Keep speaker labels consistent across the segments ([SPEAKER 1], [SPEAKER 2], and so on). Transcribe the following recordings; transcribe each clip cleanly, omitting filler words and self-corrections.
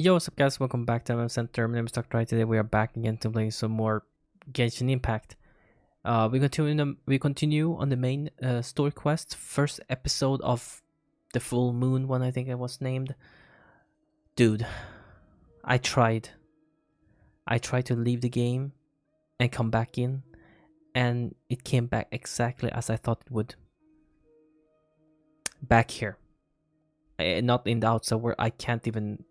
[SPEAKER 1] Yo, what's up guys? Welcome back to AnimeHealthcenter. My name is Dr. Today we are back again to play some more Genshin Impact. We continue on the main story quest, first episode of the full moon one, I think it was named. Dude, I tried. I tried to leave the game and come back in, and it came back exactly as I thought it would. Back here. Not in the outside where I can't even...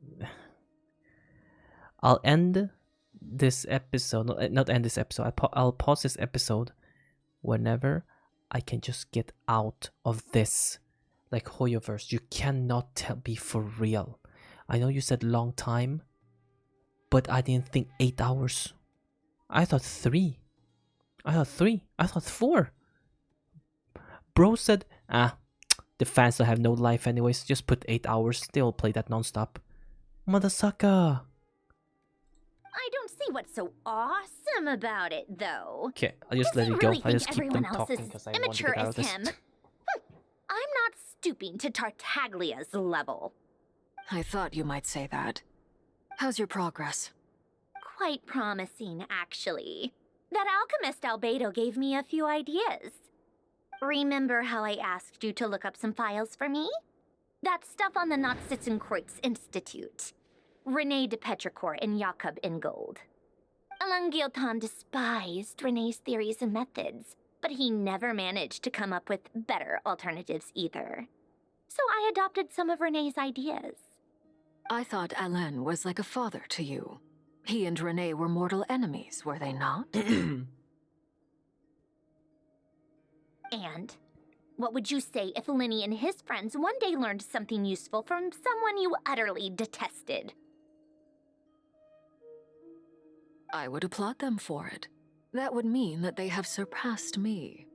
[SPEAKER 1] I'll end this episode, not end this episode. I'll pause this episode whenever I can just get out of this. Like Hoyoverse, you cannot be for real. I know you said long time, but I didn't think 8 hours. I thought 3. I thought 4. Bro said, the fans don't have no life anyways. Just put 8 hours. They'll play that non-stop. Motherfucker.
[SPEAKER 2] I don't see what's so awesome about it, though.
[SPEAKER 1] Okay, I'll just let it go. I just keep them talking because I want to get out of this.
[SPEAKER 2] I'm not stooping to Tartaglia's level.
[SPEAKER 3] I thought you might say that. How's your progress?
[SPEAKER 2] Quite promising, actually. That alchemist Albedo gave me a few ideas. Remember how I asked you to look up some files for me? That stuff on the Nachtschitzenkreuz Institute. Rene de Petrichor and Jakob Ingold. Alain Guillotin despised Rene's theories and methods, but he never managed to come up with better alternatives either. So I adopted some of Rene's ideas.
[SPEAKER 3] I thought Alain was like a father to you. He and Rene were mortal enemies, were they not?
[SPEAKER 2] And what would you say if Lenny and his friends one day learned something useful from someone you utterly detested?
[SPEAKER 3] I would applaud them for it. That would mean that they have surpassed me.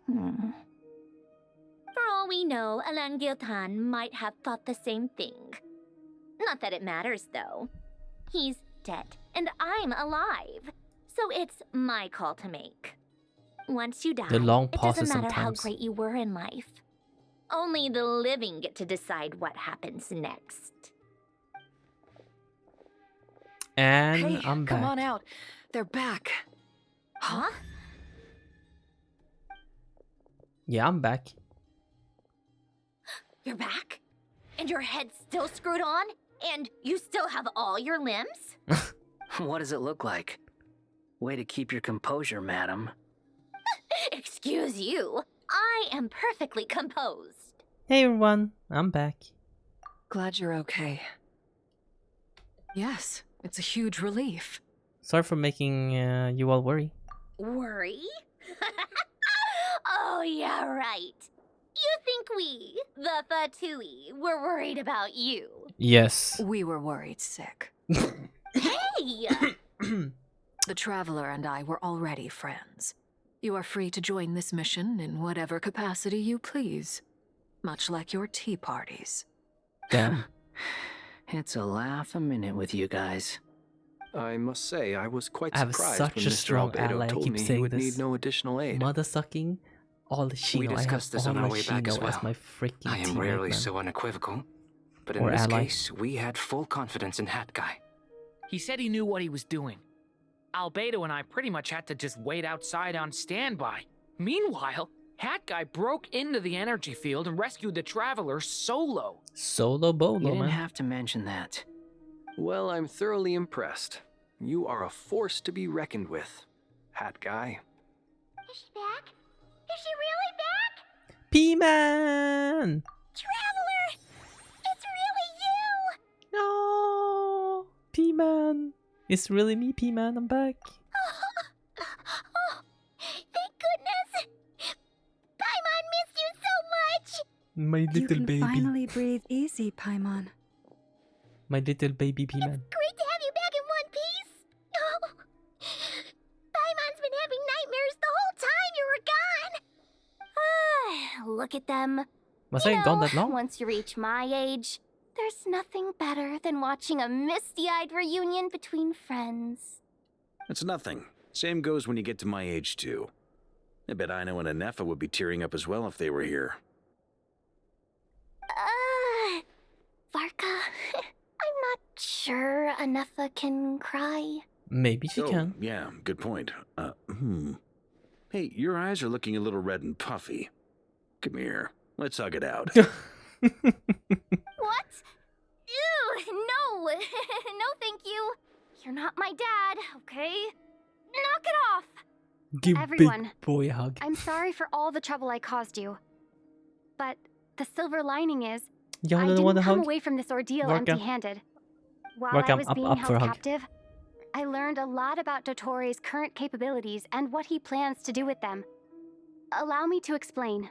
[SPEAKER 2] For all we know, Alain Guillotin might have thought the same thing. Not that it matters, though. He's dead, and I'm alive. So it's my call to make. Once you die,
[SPEAKER 1] The long
[SPEAKER 2] it doesn't
[SPEAKER 1] pauses
[SPEAKER 2] matter how
[SPEAKER 1] sometimes.
[SPEAKER 2] great you were in life. Only the living get to decide what happens next.
[SPEAKER 1] And
[SPEAKER 3] Hey,
[SPEAKER 1] I'm back.
[SPEAKER 3] come on out. They're back.
[SPEAKER 2] Huh?
[SPEAKER 1] Yeah, I'm back.
[SPEAKER 2] You're back? And your head's still screwed on? And you still have all your limbs?
[SPEAKER 4] What does it look like? Way to keep your composure, madam.
[SPEAKER 2] Excuse you. I am perfectly composed.
[SPEAKER 1] Hey everyone, I'm back.
[SPEAKER 3] Glad you're okay. Yes, it's a huge relief.
[SPEAKER 1] Sorry for making you all worry.
[SPEAKER 2] Worry? Oh, yeah, right. You think we, the Fatui, were worried about you?
[SPEAKER 1] Yes.
[SPEAKER 3] We were worried sick.
[SPEAKER 2] Hey!
[SPEAKER 3] The Traveler and I were already friends. You are free to join this mission in whatever capacity you please. Much like your tea parties.
[SPEAKER 1] Damn.
[SPEAKER 4] It's a laugh a minute with you guys.
[SPEAKER 5] I must say, I was quite
[SPEAKER 1] I have
[SPEAKER 5] surprised
[SPEAKER 1] such
[SPEAKER 5] when
[SPEAKER 1] a
[SPEAKER 5] Mr.
[SPEAKER 1] strong
[SPEAKER 5] Albedo
[SPEAKER 1] ally, I
[SPEAKER 5] told
[SPEAKER 1] keep
[SPEAKER 5] me he
[SPEAKER 1] saying
[SPEAKER 5] would
[SPEAKER 1] this.
[SPEAKER 5] need no additional aid.
[SPEAKER 1] Mother sucking, all the Shino.
[SPEAKER 6] We
[SPEAKER 1] I have
[SPEAKER 6] discussed this
[SPEAKER 1] all
[SPEAKER 6] on our
[SPEAKER 1] my
[SPEAKER 6] way back as
[SPEAKER 1] Shino
[SPEAKER 6] well.
[SPEAKER 1] as my freaking
[SPEAKER 6] I am
[SPEAKER 1] teammate,
[SPEAKER 6] rarely
[SPEAKER 1] man.
[SPEAKER 6] so unequivocal, but in
[SPEAKER 1] Or
[SPEAKER 6] this
[SPEAKER 1] ally.
[SPEAKER 6] case, we had full confidence in Hat Guy.
[SPEAKER 7] He said he knew what he was doing. Albedo and I pretty much had to just wait outside on standby. Meanwhile, Hat Guy broke into the energy field and rescued the Traveler solo.
[SPEAKER 1] Solo bolo,
[SPEAKER 4] You didn't
[SPEAKER 1] man.
[SPEAKER 4] have to mention that.
[SPEAKER 5] Well, I'm thoroughly impressed. You are a force to be reckoned with, Hat Guy.
[SPEAKER 2] Is she back? Is she really back?
[SPEAKER 1] P-Man!
[SPEAKER 2] Traveler! It's really you!
[SPEAKER 1] No! P-Man! It's really me, P-Man. I'm back.
[SPEAKER 2] Oh, thank goodness! Paimon missed you so much!
[SPEAKER 1] My
[SPEAKER 8] You
[SPEAKER 1] little
[SPEAKER 8] can
[SPEAKER 1] baby.
[SPEAKER 8] finally breathe easy, Paimon.
[SPEAKER 1] My little baby P-Man.
[SPEAKER 2] Great to have you back in one piece! Oh, Paimon's been having nightmares the whole time you were gone! Look at them.
[SPEAKER 1] Was
[SPEAKER 2] You
[SPEAKER 1] I gone
[SPEAKER 2] know,
[SPEAKER 1] that long?
[SPEAKER 2] Once you reach my age, there's nothing better than watching a misty-eyed reunion between friends.
[SPEAKER 9] It's nothing. Same goes when you get to my age, too. I bet Ino and Anefa would be tearing up as well if they were here.
[SPEAKER 2] Varka, I'm not sure Anefa can cry.
[SPEAKER 1] Maybe she
[SPEAKER 9] Oh,
[SPEAKER 1] can.
[SPEAKER 9] yeah, good point. Hey, your eyes are looking a little red and puffy. Come here, let's hug it out.
[SPEAKER 2] What? Ew, no! No, thank you. You're not my dad, okay? Knock it off!
[SPEAKER 1] Give
[SPEAKER 10] Everyone.
[SPEAKER 1] big boy a hug.
[SPEAKER 10] I'm sorry for all the trouble I caused you. But the silver lining is,
[SPEAKER 1] You
[SPEAKER 10] I
[SPEAKER 1] don't
[SPEAKER 10] didn't
[SPEAKER 1] want a
[SPEAKER 10] come
[SPEAKER 1] hug?
[SPEAKER 10] away from this ordeal
[SPEAKER 1] Varka.
[SPEAKER 10] empty-handed. While
[SPEAKER 1] Varka,
[SPEAKER 10] I was
[SPEAKER 1] I'm
[SPEAKER 10] being
[SPEAKER 1] up for a
[SPEAKER 10] held
[SPEAKER 1] hug.
[SPEAKER 10] captive, I learned a lot about Dottore's current capabilities and what he plans to do with them. Allow me to explain.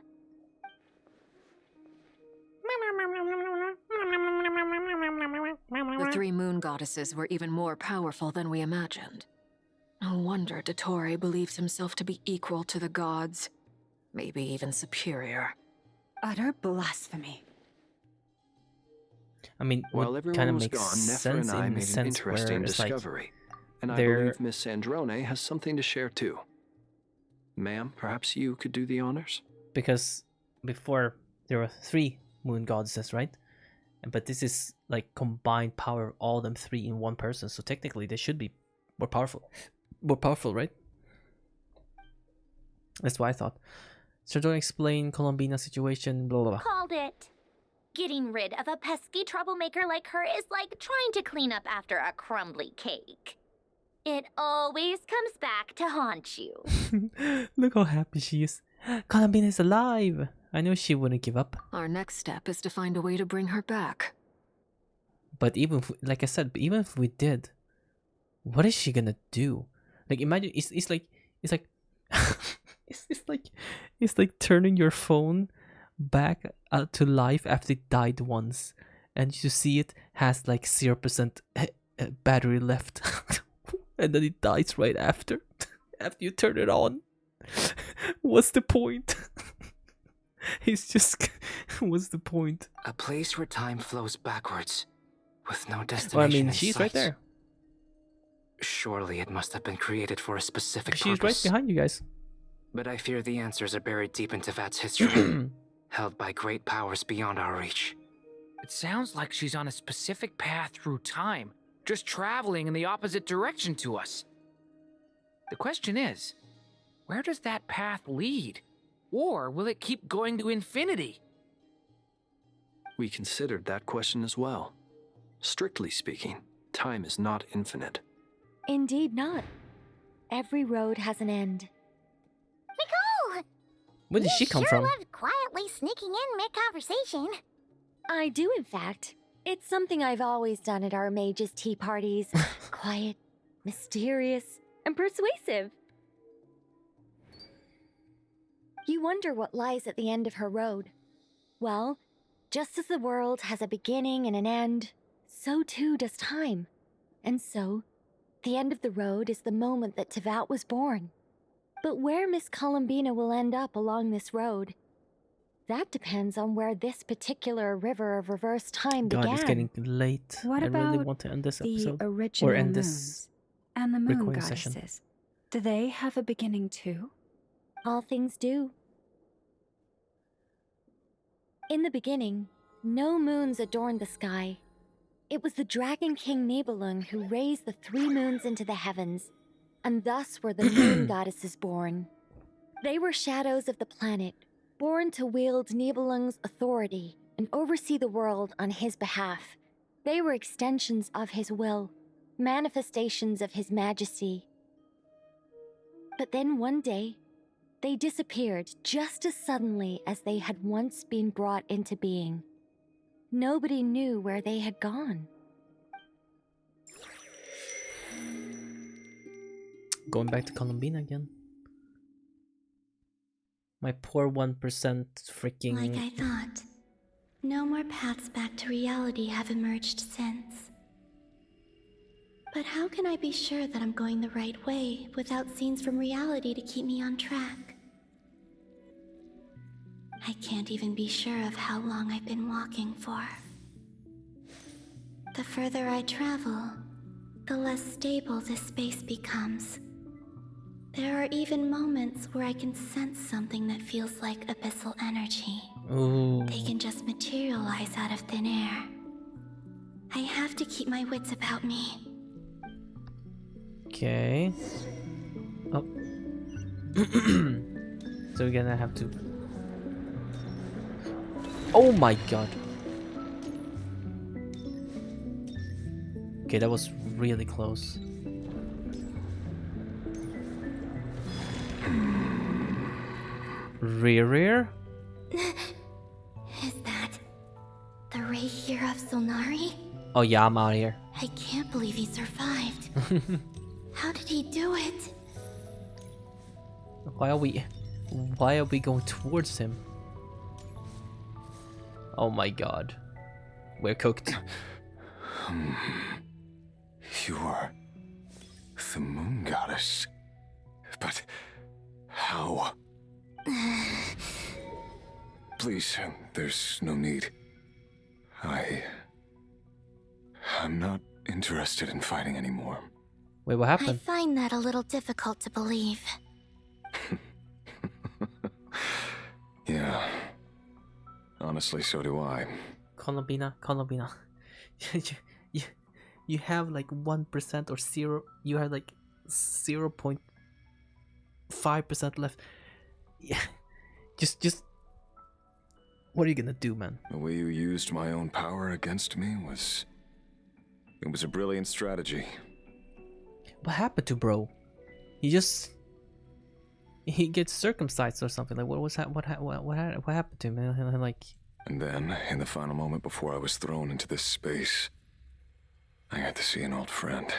[SPEAKER 3] The three moon goddesses were even more powerful than we imagined. No wonder Dottore believes himself to be equal to the gods. Maybe even superior.
[SPEAKER 8] Utter blasphemy.
[SPEAKER 1] I mean,
[SPEAKER 5] While
[SPEAKER 1] what
[SPEAKER 5] everyone
[SPEAKER 1] kind of
[SPEAKER 5] was
[SPEAKER 1] makes
[SPEAKER 5] gone, Nefer
[SPEAKER 1] sense
[SPEAKER 5] and I
[SPEAKER 1] in the
[SPEAKER 5] made an
[SPEAKER 1] sense where
[SPEAKER 5] interesting
[SPEAKER 1] it's like
[SPEAKER 5] discovery. And I
[SPEAKER 1] they're-
[SPEAKER 5] believe Miss Sandrone has something to share too. Ma'am, perhaps you could do the honors?
[SPEAKER 1] because before there were 3 moon goddesses, right? But this is like combined power, all them 3 in one person. So technically, they should be more powerful. More powerful, right? That's what I thought. So don't explain Columbina situation, blah blah blah.
[SPEAKER 2] Called it. Getting rid of a pesky troublemaker like her is like trying to clean up after a crumbly cake. It always comes back to haunt you.
[SPEAKER 1] Look how happy she is. Columbina is alive. I know she wouldn't give up.
[SPEAKER 3] Our next step is to find a way to bring her back.
[SPEAKER 1] But even if, like I said, even if we did, what is she gonna do? Like imagine it's like it's like it's like turning your phone back to life after it died once, and you see it has like 0% battery left, and then it dies right after after you turn it on. What's the point? It's just what's the point?
[SPEAKER 6] A place where time flows backwards, with no destination.
[SPEAKER 1] Well, I mean,
[SPEAKER 6] in
[SPEAKER 1] she's
[SPEAKER 6] sight.
[SPEAKER 1] right there.
[SPEAKER 6] Surely it must have been created for a specific
[SPEAKER 1] She's right
[SPEAKER 6] purpose.
[SPEAKER 1] behind you guys.
[SPEAKER 6] But I fear the answers are buried deep into Vat's history, held by great powers beyond our reach.
[SPEAKER 7] It sounds like she's on a specific path through time, just traveling in the opposite direction to us. The question is, where does that path lead? Or will it keep going to infinity?
[SPEAKER 5] We considered that question as well. Strictly speaking, time is not infinite.
[SPEAKER 10] Indeed not. Every road has an end.
[SPEAKER 2] Nicole!
[SPEAKER 1] Where did she come from?
[SPEAKER 2] Loved quietly sneaking in mid-conversation.
[SPEAKER 10] I do, in fact. It's something I've always done at our mages' tea parties. Quiet, mysterious, and persuasive. You wonder what lies at the end of her road. Well, just as the world has a beginning and an end, so too does time. And so, the end of the road is the moment that Tevat was born. But where Miss Columbina will end up along this road, that depends on where this particular river of reverse time
[SPEAKER 1] God,
[SPEAKER 10] began.
[SPEAKER 1] it's getting late.
[SPEAKER 8] What
[SPEAKER 1] I really
[SPEAKER 8] about
[SPEAKER 1] want to end this
[SPEAKER 8] the
[SPEAKER 1] episode.
[SPEAKER 8] original
[SPEAKER 1] or end
[SPEAKER 8] moons
[SPEAKER 1] this
[SPEAKER 8] and the moon
[SPEAKER 1] recording
[SPEAKER 8] goddesses?
[SPEAKER 1] session.
[SPEAKER 8] Do they have a beginning too?
[SPEAKER 10] All things do. In the beginning, no moons adorned the sky. It was the Dragon King Nibelung who raised the 3 moons into the heavens, and thus were the moon goddesses born. They were shadows of the planet, born to wield Nibelung's authority and oversee the world on his behalf. They were extensions of his will, manifestations of his majesty. But then one day, they disappeared just as suddenly as they had once been brought into being. Nobody knew where they had gone.
[SPEAKER 1] Going back to Columbina again. My poor 1% freaking.
[SPEAKER 2] Like I thought, no more paths back to reality have emerged since. But how can I be sure that I'm going the right way without scenes from reality to keep me on track? I can't even be sure of how long I've been walking for. The further I travel, the less stable this space becomes. There are even moments where I can sense something that feels like abyssal energy.
[SPEAKER 1] Ooh.
[SPEAKER 2] They can just materialize out of thin air. I have to keep my wits about me.
[SPEAKER 1] Okay. Oh. So we're gonna have to. Oh my god. Okay, that was really close. Rear?
[SPEAKER 2] Is that the Ray here of Solnari?
[SPEAKER 1] Oh yeah, I'm out here.
[SPEAKER 2] I can't believe he survived. How did he do it?
[SPEAKER 1] Why are we going towards him? Oh my god. We're cooked.
[SPEAKER 11] You are the moon goddess. But how? Please, there's no need. I'm not interested in fighting anymore.
[SPEAKER 1] Wait, what
[SPEAKER 2] I
[SPEAKER 1] happened?
[SPEAKER 2] find that a little difficult to believe.
[SPEAKER 11] Yeah. Honestly, so do I.
[SPEAKER 1] Columbina. you have like 1% or 0. You have like 0.5% left. Yeah. Just. What are you gonna do, man?
[SPEAKER 11] The way you used my own power against me was... It was a brilliant strategy.
[SPEAKER 1] What happened to bro? He gets circumcised or something. Like what was that? What happened to him? Like.
[SPEAKER 11] And then, in the final moment before I was thrown into this space, I got to see an old friend.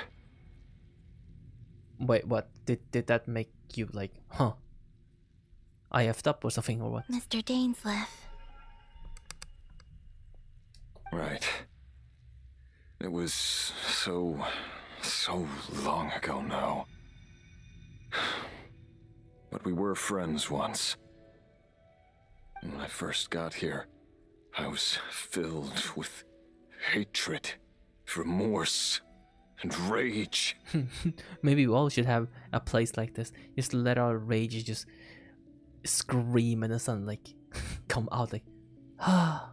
[SPEAKER 1] Wait, what? Did that make you like, huh? I effed up or something or what?
[SPEAKER 2] Mr. Dainsleif.
[SPEAKER 11] Right. It was so long ago now. But we were friends once. And when I first got here, I was filled with hatred, remorse, and rage.
[SPEAKER 1] Maybe we all should have a place like this. Just let our rage just scream and the sun like come out like, ah,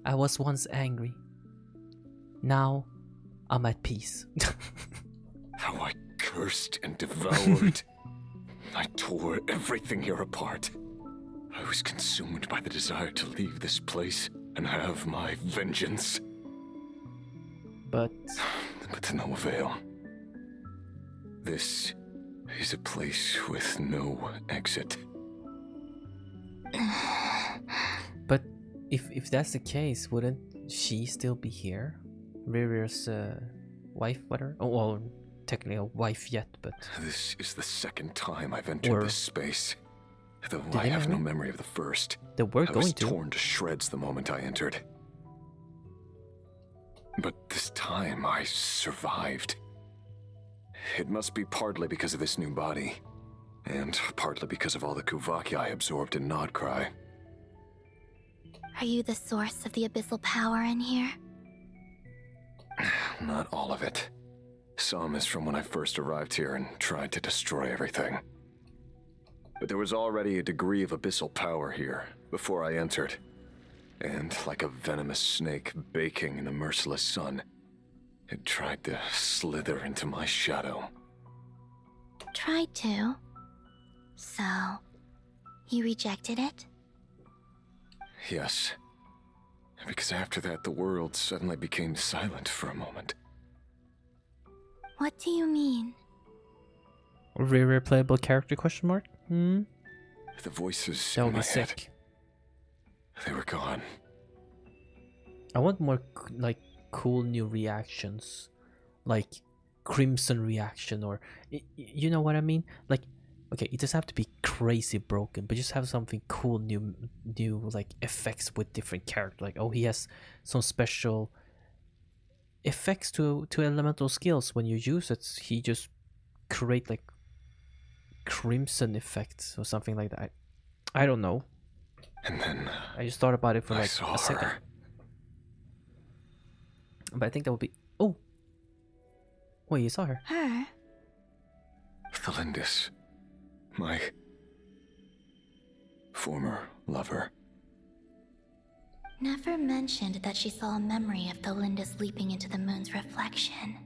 [SPEAKER 1] I was once angry. Now I'm at peace.
[SPEAKER 11] How I cursed and devoured. I tore everything here apart. I was consumed by the desire to leave this place and have my vengeance.
[SPEAKER 1] But
[SPEAKER 11] to no avail. This is a place with no exit.
[SPEAKER 1] But if that's the case, wouldn't she still be here? Rir's wife, whatever. Oh, well, technically a wife yet, but
[SPEAKER 11] this is the second time I've entered this space. Though I have no memory of the first.
[SPEAKER 1] They were
[SPEAKER 11] I
[SPEAKER 1] going
[SPEAKER 11] was
[SPEAKER 1] to.
[SPEAKER 11] torn to shreds the moment I entered. But this time I survived. It must be partly because of this new body, and partly because of all the Kuvaki I absorbed in Nodcry.
[SPEAKER 2] Are you the source of the abyssal power in here?
[SPEAKER 11] Not all of it. Some is from when I first arrived here and tried to destroy everything. But there was already a degree of abyssal power here before I entered. And like a venomous snake baking in the merciless sun, it tried to slither into my shadow.
[SPEAKER 2] Tried to. So, you rejected it?
[SPEAKER 11] Yes. Because after that, the world suddenly became silent for a moment.
[SPEAKER 2] What do you mean?
[SPEAKER 1] Rare playable character question mark?
[SPEAKER 11] The voices
[SPEAKER 1] That
[SPEAKER 11] in
[SPEAKER 1] would
[SPEAKER 11] my
[SPEAKER 1] be
[SPEAKER 11] head,
[SPEAKER 1] sick.
[SPEAKER 11] they were gone.
[SPEAKER 1] I want more like cool new reactions, like Crimson reaction, or you know what I mean? Like, okay, it doesn't have to be crazy broken, but just have something cool, new like effects with different characters. Like, oh, he has some special effects to elemental skills. When you use it, he just create like crimson effects or something like that. I don't know.
[SPEAKER 11] And then
[SPEAKER 1] I just thought about it for like
[SPEAKER 11] saw
[SPEAKER 1] a second.
[SPEAKER 11] her.
[SPEAKER 1] But I think that would be. Oh, wait, you saw her?
[SPEAKER 2] Her?
[SPEAKER 11] Thalindis. My former lover.
[SPEAKER 2] never mentioned that she saw a memory of Tholinda's leaping into the moon's reflection.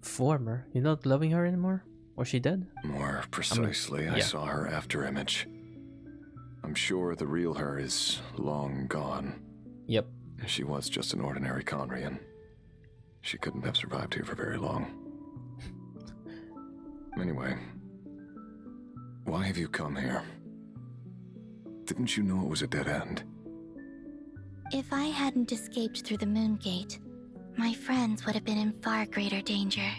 [SPEAKER 1] Former? You're not loving her anymore? Or she dead?
[SPEAKER 11] More precisely, I saw her after image. I'm sure the real her is long gone.
[SPEAKER 1] Yep.
[SPEAKER 11] She was just an ordinary Conrian. She couldn't have survived here for very long. Anyway, why have you come here? Didn't you know it was a dead end?
[SPEAKER 2] If I hadn't escaped through the moon gate, my friends would have been in far greater danger.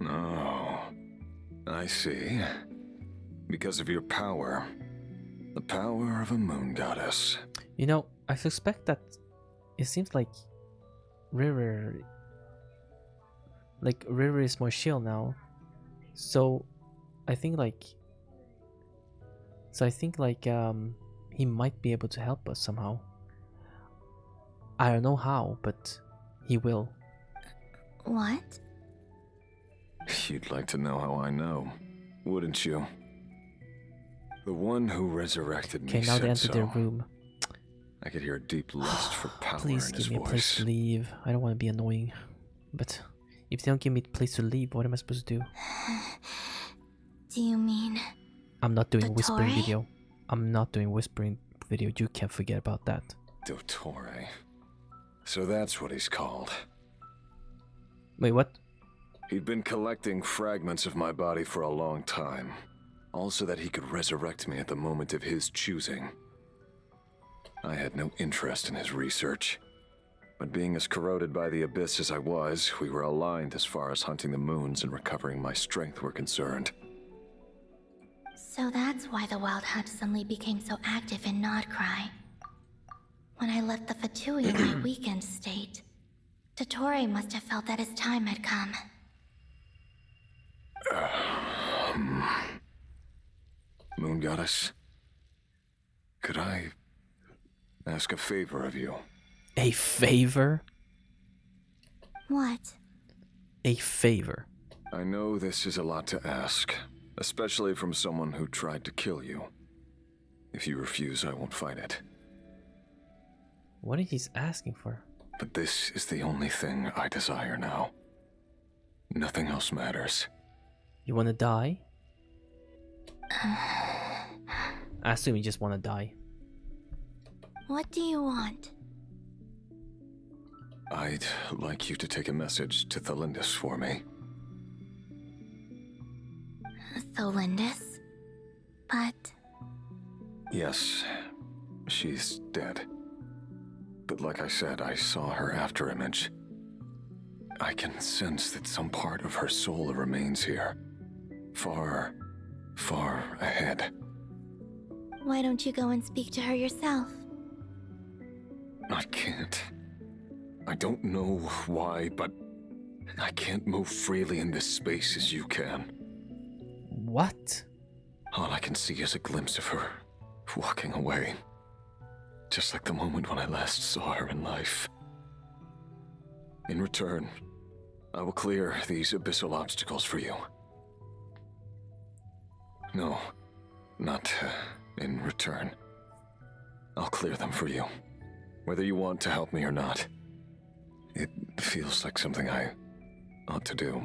[SPEAKER 11] Oh, I see. Because of your power. The power of a moon goddess.
[SPEAKER 1] You know, I suspect that it seems like River is more chill now. So I think like he might be able to help us somehow. I don't know how, but he will.
[SPEAKER 2] What?
[SPEAKER 11] You'd like to know how I know, wouldn't you? The one who resurrected me
[SPEAKER 1] Okay, now they
[SPEAKER 11] said
[SPEAKER 1] enter
[SPEAKER 11] so.
[SPEAKER 1] their room.
[SPEAKER 11] I could hear a deep lust for power
[SPEAKER 1] Please
[SPEAKER 11] in his
[SPEAKER 1] give me a place
[SPEAKER 11] voice.
[SPEAKER 1] to leave. I don't want to be annoying. But if they don't give me a place to leave, what am I supposed to do?
[SPEAKER 2] Do you mean...
[SPEAKER 1] I'm not doing whispering
[SPEAKER 2] DOTTORE?
[SPEAKER 1] video. I'm not doing whispering video. You can't forget about that.
[SPEAKER 11] DOTTORE. So that's what he's called.
[SPEAKER 1] Wait, what?
[SPEAKER 11] He'd been collecting fragments of my body for a long time. All so that he could resurrect me at the moment of his choosing. I had no interest in his research. But being as corroded by the abyss as I was, we were aligned as far as hunting the moons and recovering my strength were concerned.
[SPEAKER 2] So that's why the Wild Hunt suddenly became so active in Nodcry. When I left the Fatui in my weakened state, DOTTORE must have felt that his time had come.
[SPEAKER 11] Moon Goddess, could I ask a favor of you?
[SPEAKER 1] A favor?
[SPEAKER 2] What?
[SPEAKER 1] A favor.
[SPEAKER 11] I know this is a lot to ask, especially from someone who tried to kill you. If you refuse, I won't fight it.
[SPEAKER 1] What is he asking for?
[SPEAKER 11] But this is the only thing I desire now. Nothing else matters.
[SPEAKER 1] You want to die? I assume you just want to die.
[SPEAKER 2] What do you want?
[SPEAKER 11] I'd like you to take a message to Thalindis for me.
[SPEAKER 2] Tholindis? But...
[SPEAKER 11] Yes, she's dead. But like I said, I saw her after image. I can sense that some part of her soul remains here. Far, far ahead.
[SPEAKER 2] why don't you go and speak to her yourself?
[SPEAKER 11] I can't. I don't know why, but I can't move freely in this space as you can.
[SPEAKER 1] What?
[SPEAKER 11] All I can see is a glimpse of her, walking away. Just like the moment when I last saw her in life. In return, I will clear these abyssal obstacles for you. No, not in return. I'll clear them for you, whether you want to help me or not. It feels like something I ought to do.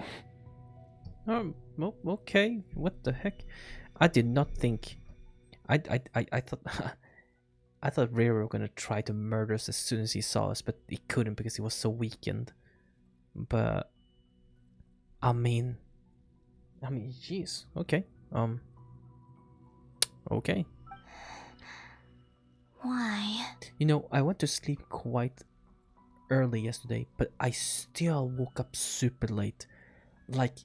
[SPEAKER 1] Well, okay. What the heck? I did not think. I thought. I thought Ray were gonna try to murder us as soon as he saw us, but he couldn't because he was so weakened. But I mean, jeez. Okay. Okay.
[SPEAKER 2] Why?
[SPEAKER 1] You know, I went to sleep quite early yesterday, but I still woke up super late. Like,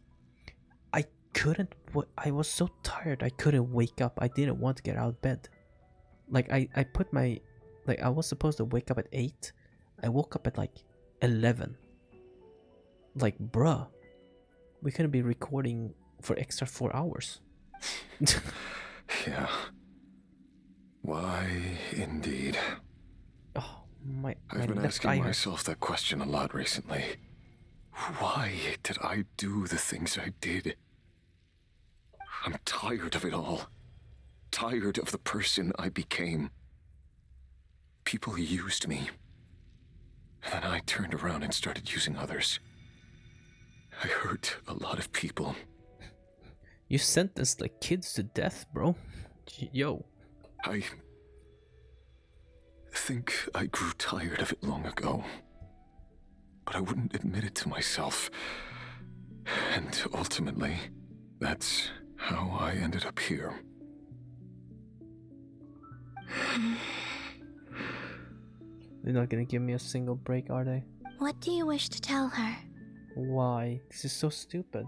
[SPEAKER 1] I couldn't. I was so tired. I couldn't wake up. I didn't want to get out of bed. Like I put my, like I was supposed to wake up at 8. I woke up at like 11. Like, bruh, we couldn't be recording for extra 4 hours.
[SPEAKER 11] Yeah. Why, indeed.
[SPEAKER 1] Oh, my
[SPEAKER 11] I've been
[SPEAKER 1] left
[SPEAKER 11] asking
[SPEAKER 1] eye
[SPEAKER 11] myself that question a lot recently. Why did I do the things I did? I'm tired of it all. tired of the person I became. People used me. And then I turned around and started using others. I hurt a lot of people.
[SPEAKER 1] You sentenced like kids to death, bro. Yo.
[SPEAKER 11] I think I grew tired of it long ago. But I wouldn't admit it to myself. And ultimately, that's how I ended up here.
[SPEAKER 1] They're not gonna give me a single break, are they?
[SPEAKER 2] What do you wish to tell her?
[SPEAKER 1] Why? This is so stupid.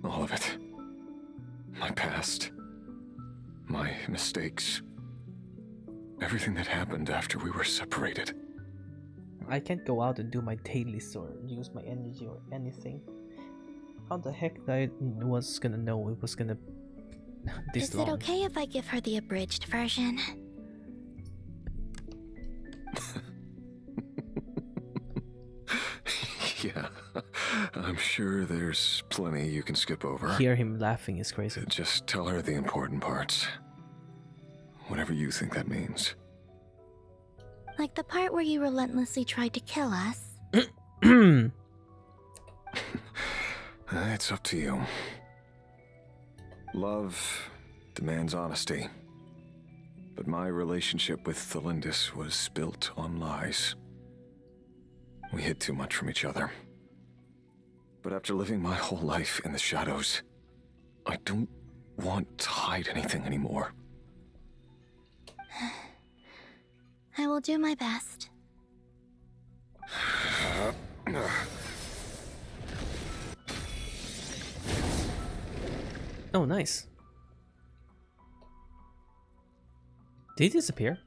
[SPEAKER 11] All of it. My past. My mistakes. Everything that happened after we were separated.
[SPEAKER 1] I can't go out and do my dailies or use my energy or anything. How the heck I was gonna know it was gonna this
[SPEAKER 2] Is
[SPEAKER 1] long?
[SPEAKER 2] it okay if I give her the abridged version?
[SPEAKER 11] Yeah, I'm sure there's plenty you can skip over.
[SPEAKER 1] Hear him laughing is crazy.
[SPEAKER 11] Just tell her the important parts. Whatever you think that means.
[SPEAKER 2] Like the part where you relentlessly tried to kill us?
[SPEAKER 11] It's up to you. Love demands honesty. But my relationship with Thelindis was built on lies. We hid too much from each other. But after living my whole life in the shadows, I don't want to hide anything anymore.
[SPEAKER 2] I will do my best.
[SPEAKER 1] Oh, nice. Did he disappear?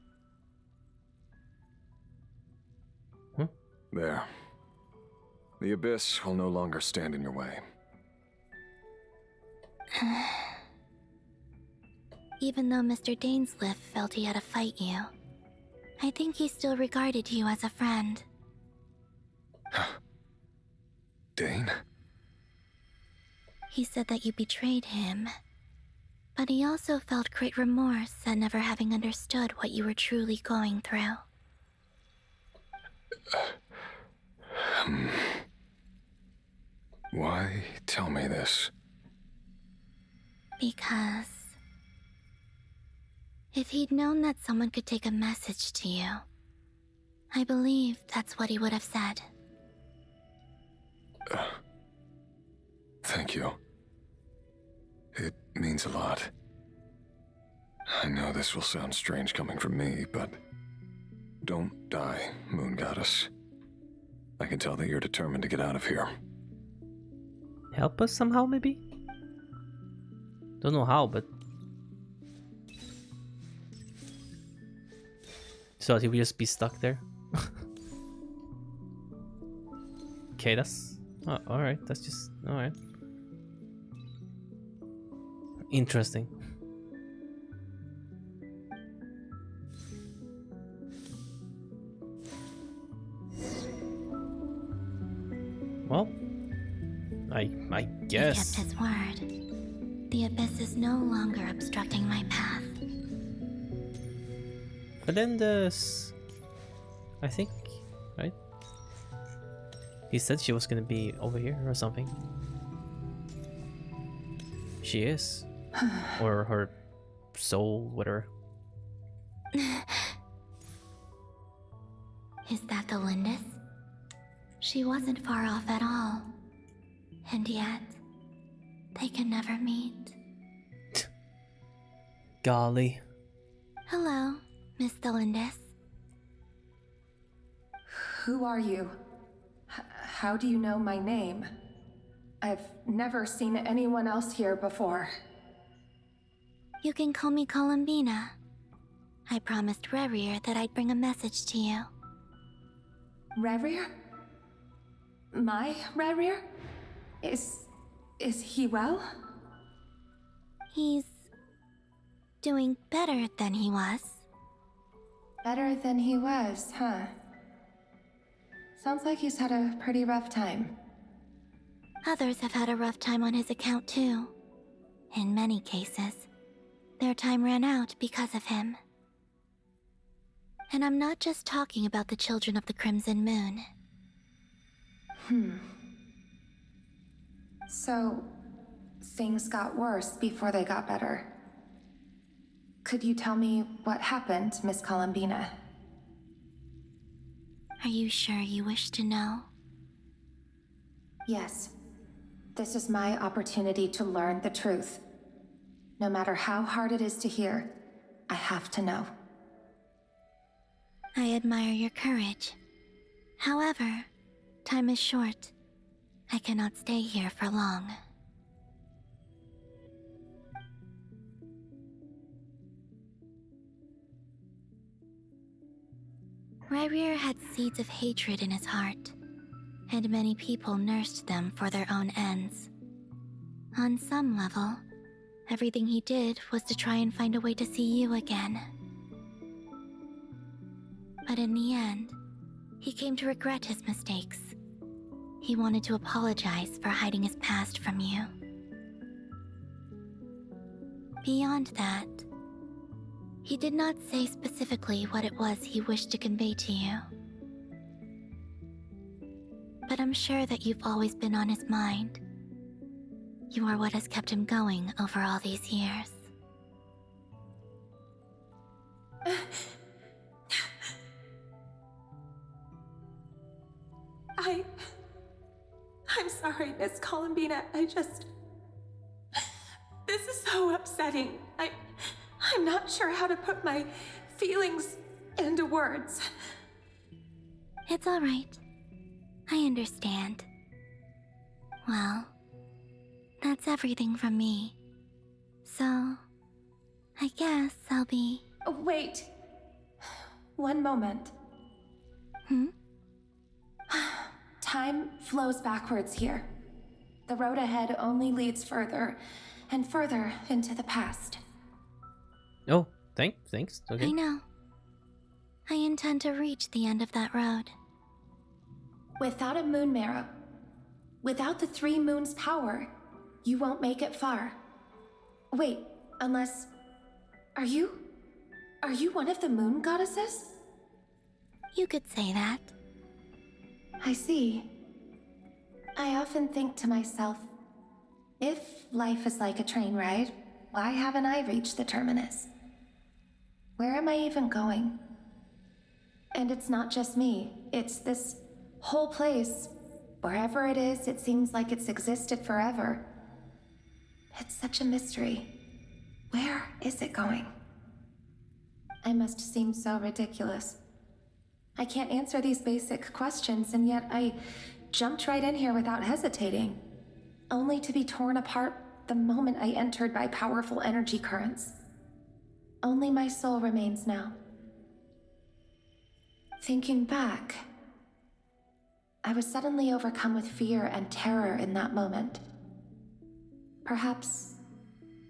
[SPEAKER 11] There. The abyss will no longer stand in your way.
[SPEAKER 2] Even though Mr. Dainsliff felt he had to fight you, I think he still regarded you as a friend.
[SPEAKER 11] Dane?
[SPEAKER 2] He said that you betrayed him, but he also felt great remorse at never having understood what you were truly going through.
[SPEAKER 11] Why tell me this?
[SPEAKER 2] Because if he'd known that someone could take a message to you, I believe that's what he would have said.
[SPEAKER 11] Thank you. It means a lot. I know this will sound strange coming from me, but don't die, Moon Goddess. I can tell that you're determined to get out of here.
[SPEAKER 1] Help us somehow, maybe? Don't know how, but... So he would just be stuck there? Okay, that's... Oh, alright, that's just... Alright. Interesting. Well, I guess.
[SPEAKER 2] He kept his word. The abyss is no longer obstructing my path.
[SPEAKER 1] But then there's... I think, right? He said she was gonna be over here or something. She is. Or her soul, whatever.
[SPEAKER 2] Is that the Lindis? She wasn't far off at all. And yet, they can never meet.
[SPEAKER 1] Golly.
[SPEAKER 2] Hello, Miss Thelindis.
[SPEAKER 12] Who are you? How do you know my name? I've never seen anyone else here before.
[SPEAKER 2] You can call me Columbina. I promised Rerir that I'd bring a message to you.
[SPEAKER 12] Rerir? My Rerir? Is he well?
[SPEAKER 2] He's doing better than he was.
[SPEAKER 12] Better than he was, huh? Sounds like he's had a pretty rough time.
[SPEAKER 2] Others have had a rough time on his account too. In many cases, their time ran out because of him. And I'm not just talking about the children of the Crimson Moon.
[SPEAKER 12] So, things got worse before they got better. Could you tell me what happened, Miss Columbina?
[SPEAKER 2] Are you sure you wish to know?
[SPEAKER 12] Yes. This is my opportunity to learn the truth. No matter how hard it is to hear, I have to know.
[SPEAKER 2] I admire your courage. However, time is short. I cannot stay here for long. Rerir had seeds of hatred in his heart, and many people nursed them for their own ends. On some level, everything he did was to try and find a way to see you again. But in the end, he came to regret his mistakes. He wanted to apologize for hiding his past from you. Beyond that, he did not say specifically what it was he wished to convey to you. But I'm sure that you've always been on his mind. You are what has kept him going over all these years.
[SPEAKER 12] I'm sorry, Miss Columbina. This is so upsetting. I'm not sure how to put my feelings into words.
[SPEAKER 2] It's all right. I understand. Well, that's everything from me. So, I guess I'll be...
[SPEAKER 12] Wait. One moment. Time flows backwards here. The road ahead only leads further and further into the past.
[SPEAKER 1] Oh, thanks. Okay.
[SPEAKER 2] I know. I intend to reach the end of that road.
[SPEAKER 12] Without a moon marrow, without the 3 moons' power, you won't make it far. Wait, unless... Are you one of the moon goddesses?
[SPEAKER 2] You could say that.
[SPEAKER 12] I see. I often think to myself, if life is like a train ride, why haven't I reached the terminus? Where am I even going? And it's not just me, it's this whole place. Wherever it is, it seems like it's existed forever. It's such a mystery. Where is it going? I must seem so ridiculous. I can't answer these basic questions, and yet I jumped right in here without hesitating, only to be torn apart the moment I entered by powerful energy currents. Only my soul remains now. Thinking back, I was suddenly overcome with fear and terror in that moment. Perhaps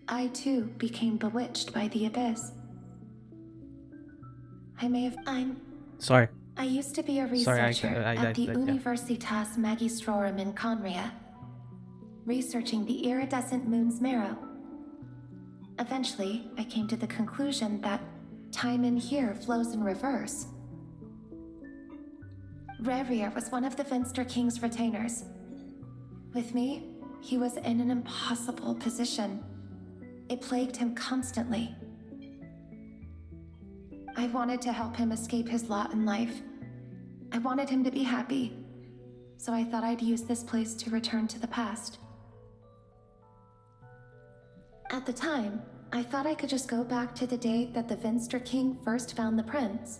[SPEAKER 12] I too became bewitched by the abyss.
[SPEAKER 1] Sorry.
[SPEAKER 12] I used to be a researcher at the
[SPEAKER 1] yeah.
[SPEAKER 12] Universitas Magistrorum in Conria, researching the iridescent moon's marrow. Eventually, I came to the conclusion that time in here flows in reverse. Rerir was one of the Finster King's retainers. With me, he was in an impossible position. It plagued him constantly. I wanted to help him escape his lot in life. I wanted him to be happy, so I thought I'd use this place to return to the past. At the time, I thought I could just go back to the day that the Finster King first found the prince.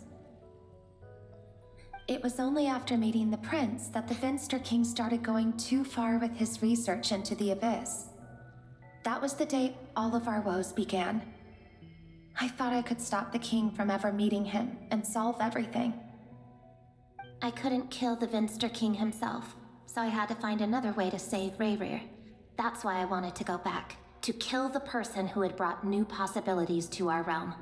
[SPEAKER 12] It was only after meeting the prince that the Finster King started going too far with his research into the abyss. That was the day all of our woes began. I thought I could stop the king from ever meeting him and solve everything. I couldn't kill the Finster King himself, so I had to find another way to save Rerir. That's why I wanted to go back, to kill the person who had brought new possibilities to our realm.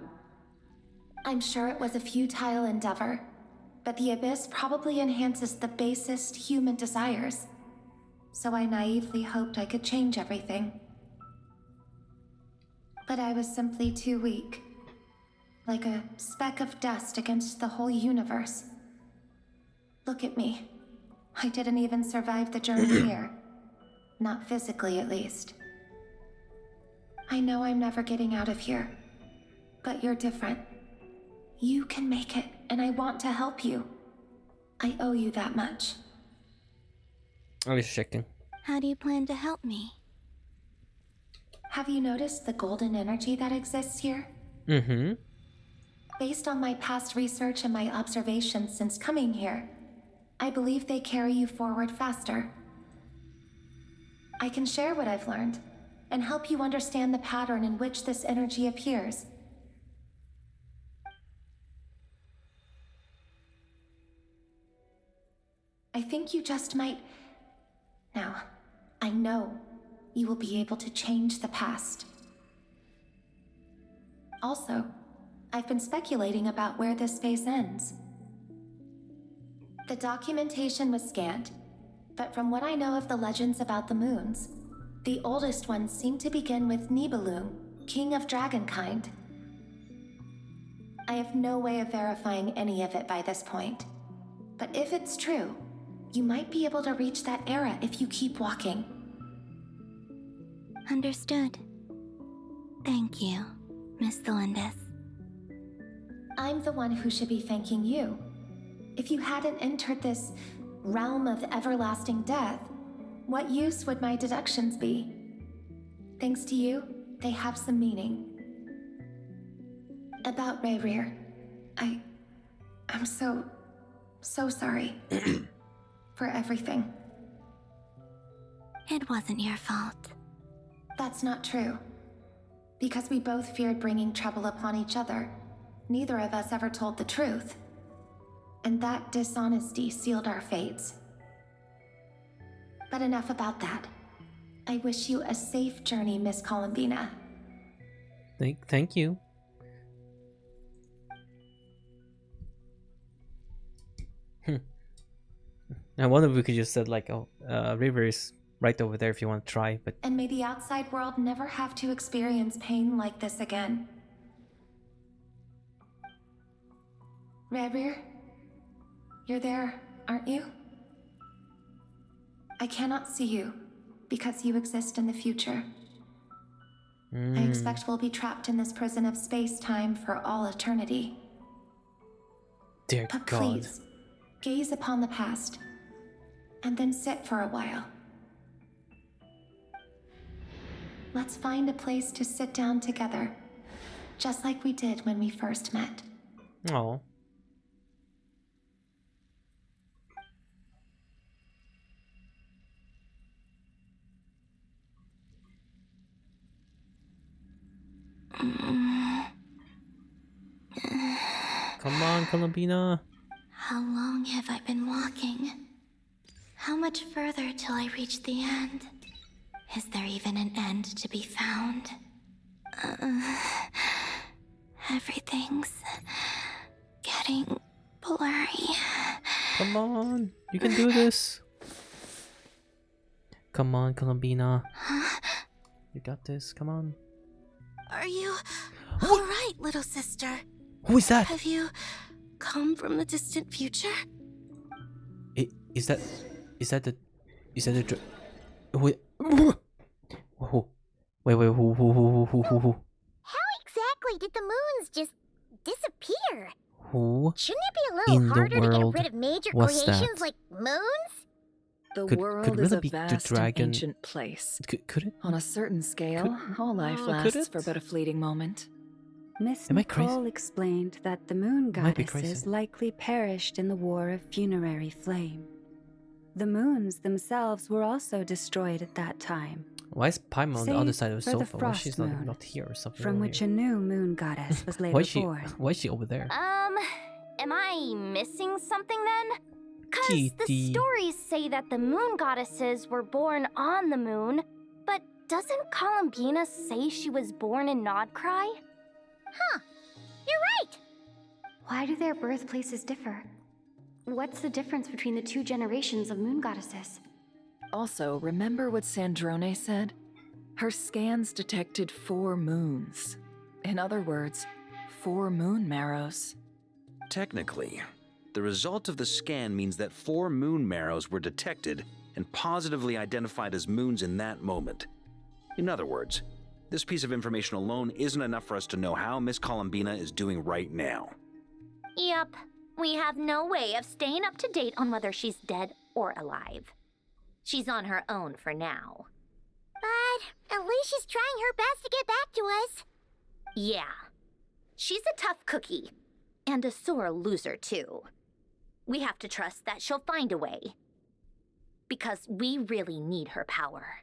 [SPEAKER 12] I'm sure it was a futile endeavor, but the abyss probably enhances the basest human desires. So I naively hoped I could change everything. But I was simply too weak. Like a speck of dust against the whole universe. Look at me. I didn't even survive the journey here. Not physically, at least. I know I'm never getting out of here. But you're different. You can make it, and I want to help you. I owe you that much.
[SPEAKER 1] I was checking.
[SPEAKER 10] How do you plan to help me?
[SPEAKER 12] Have you noticed the golden energy that exists here?
[SPEAKER 1] Mm-hmm.
[SPEAKER 12] Based on my past research and my observations since coming here, I believe they carry you forward faster. I can share what I've learned and help you understand the pattern in which this energy appears. I think you just might... Now, I know you will be able to change the past. Also, I've been speculating about where this phase ends. The documentation was scanned, but from what I know of the legends about the moons, the oldest ones seem to begin with Nibelung, king of dragonkind. I have no way of verifying any of it by this point, but if it's true, you might be able to reach that era if you keep walking.
[SPEAKER 10] Understood. Thank you, Miss Delindis.
[SPEAKER 12] I'm the one who should be thanking you. If you hadn't entered this realm of everlasting death, what use would my deductions be? Thanks to you, they have some meaning. About Rayrir, I'm so sorry. For everything.
[SPEAKER 10] It wasn't your fault.
[SPEAKER 12] That's not true. Because we both feared bringing trouble upon each other, neither of us ever told the truth. And that dishonesty sealed our fates. But enough about that. I wish you a safe journey, Miss Columbina.
[SPEAKER 1] Thank you. I wonder if we could just said like, oh, river is right over there if you want to try, but...
[SPEAKER 12] And may the outside world never have to experience pain like this again. Rayrir, you're there, aren't you? I cannot see you, because you exist in the future. I expect we'll be trapped in this prison of space-time for all eternity.
[SPEAKER 1] Dear
[SPEAKER 12] But
[SPEAKER 1] God.
[SPEAKER 12] please, gaze upon the past, and then sit for a while. Let's find a place to sit down together, just like we did when we first met.
[SPEAKER 1] Oh. Come on, Columbina.
[SPEAKER 10] How long have I been walking? How much further till I reach the end? Is there even an end to be found? Everything's getting blurry.
[SPEAKER 1] Come on, you can do this. Come on, Columbina. You got this, come on.
[SPEAKER 10] Are you alright, little sister?
[SPEAKER 1] Who is that?
[SPEAKER 10] Have you come from the distant future?
[SPEAKER 1] Is that the wait, who? Who?
[SPEAKER 2] How exactly did the moons just disappear?
[SPEAKER 1] Who
[SPEAKER 2] Shouldn't it be a
[SPEAKER 1] in
[SPEAKER 2] little
[SPEAKER 1] the
[SPEAKER 2] harder to get
[SPEAKER 1] world
[SPEAKER 2] rid of major
[SPEAKER 1] was
[SPEAKER 2] creations
[SPEAKER 1] that?
[SPEAKER 2] like moons?
[SPEAKER 13] The
[SPEAKER 1] Could
[SPEAKER 13] world
[SPEAKER 1] really
[SPEAKER 13] is a
[SPEAKER 1] be the
[SPEAKER 13] vast
[SPEAKER 1] dragon-
[SPEAKER 13] and ancient place.
[SPEAKER 1] Could it?
[SPEAKER 13] On a certain scale, all life
[SPEAKER 1] could
[SPEAKER 13] lasts
[SPEAKER 1] it?
[SPEAKER 13] for but a fleeting moment.
[SPEAKER 8] Miss
[SPEAKER 1] Am I crazy?
[SPEAKER 8] Nicole explained that the moon
[SPEAKER 1] I might be
[SPEAKER 8] goddesses
[SPEAKER 1] crazy.
[SPEAKER 8] likely perished in the war of funerary flame. The moons themselves were also destroyed at that time,
[SPEAKER 1] Why is Paimon on the other
[SPEAKER 8] save
[SPEAKER 1] side of the
[SPEAKER 8] for the
[SPEAKER 1] sofa? Why she's
[SPEAKER 8] frost moon,
[SPEAKER 1] not here or something?
[SPEAKER 8] from
[SPEAKER 1] over
[SPEAKER 8] which
[SPEAKER 1] here?
[SPEAKER 8] a new moon goddess was
[SPEAKER 1] Why
[SPEAKER 8] later
[SPEAKER 1] is she?
[SPEAKER 8] born.
[SPEAKER 1] Why is she over there?
[SPEAKER 2] Am I missing something then? 'Cause the
[SPEAKER 1] Kitty.
[SPEAKER 2] stories say that the moon goddesses were born on the moon, but doesn't Columbina say she was born in Nodcry? Huh, you're right!
[SPEAKER 14] Why do their birthplaces differ? What's the difference between the two generations of moon goddesses?
[SPEAKER 13] Also, remember what Sandrone said? Her scans detected 4 moons. In other words, 4 moon marrows.
[SPEAKER 9] Technically, the result of the scan means that 4 moon marrows were detected and positively identified as moons in that moment. In other words, this piece of information alone isn't enough for us to know how Miss Columbina is doing right now.
[SPEAKER 2] Yep, we have no way of staying up to date on whether she's dead or alive. She's on her own for now.
[SPEAKER 15] But at least she's trying her best to get back to us.
[SPEAKER 2] Yeah. She's a tough cookie. And a sore loser, too. We have to trust that she'll find a way. Because we really need her power.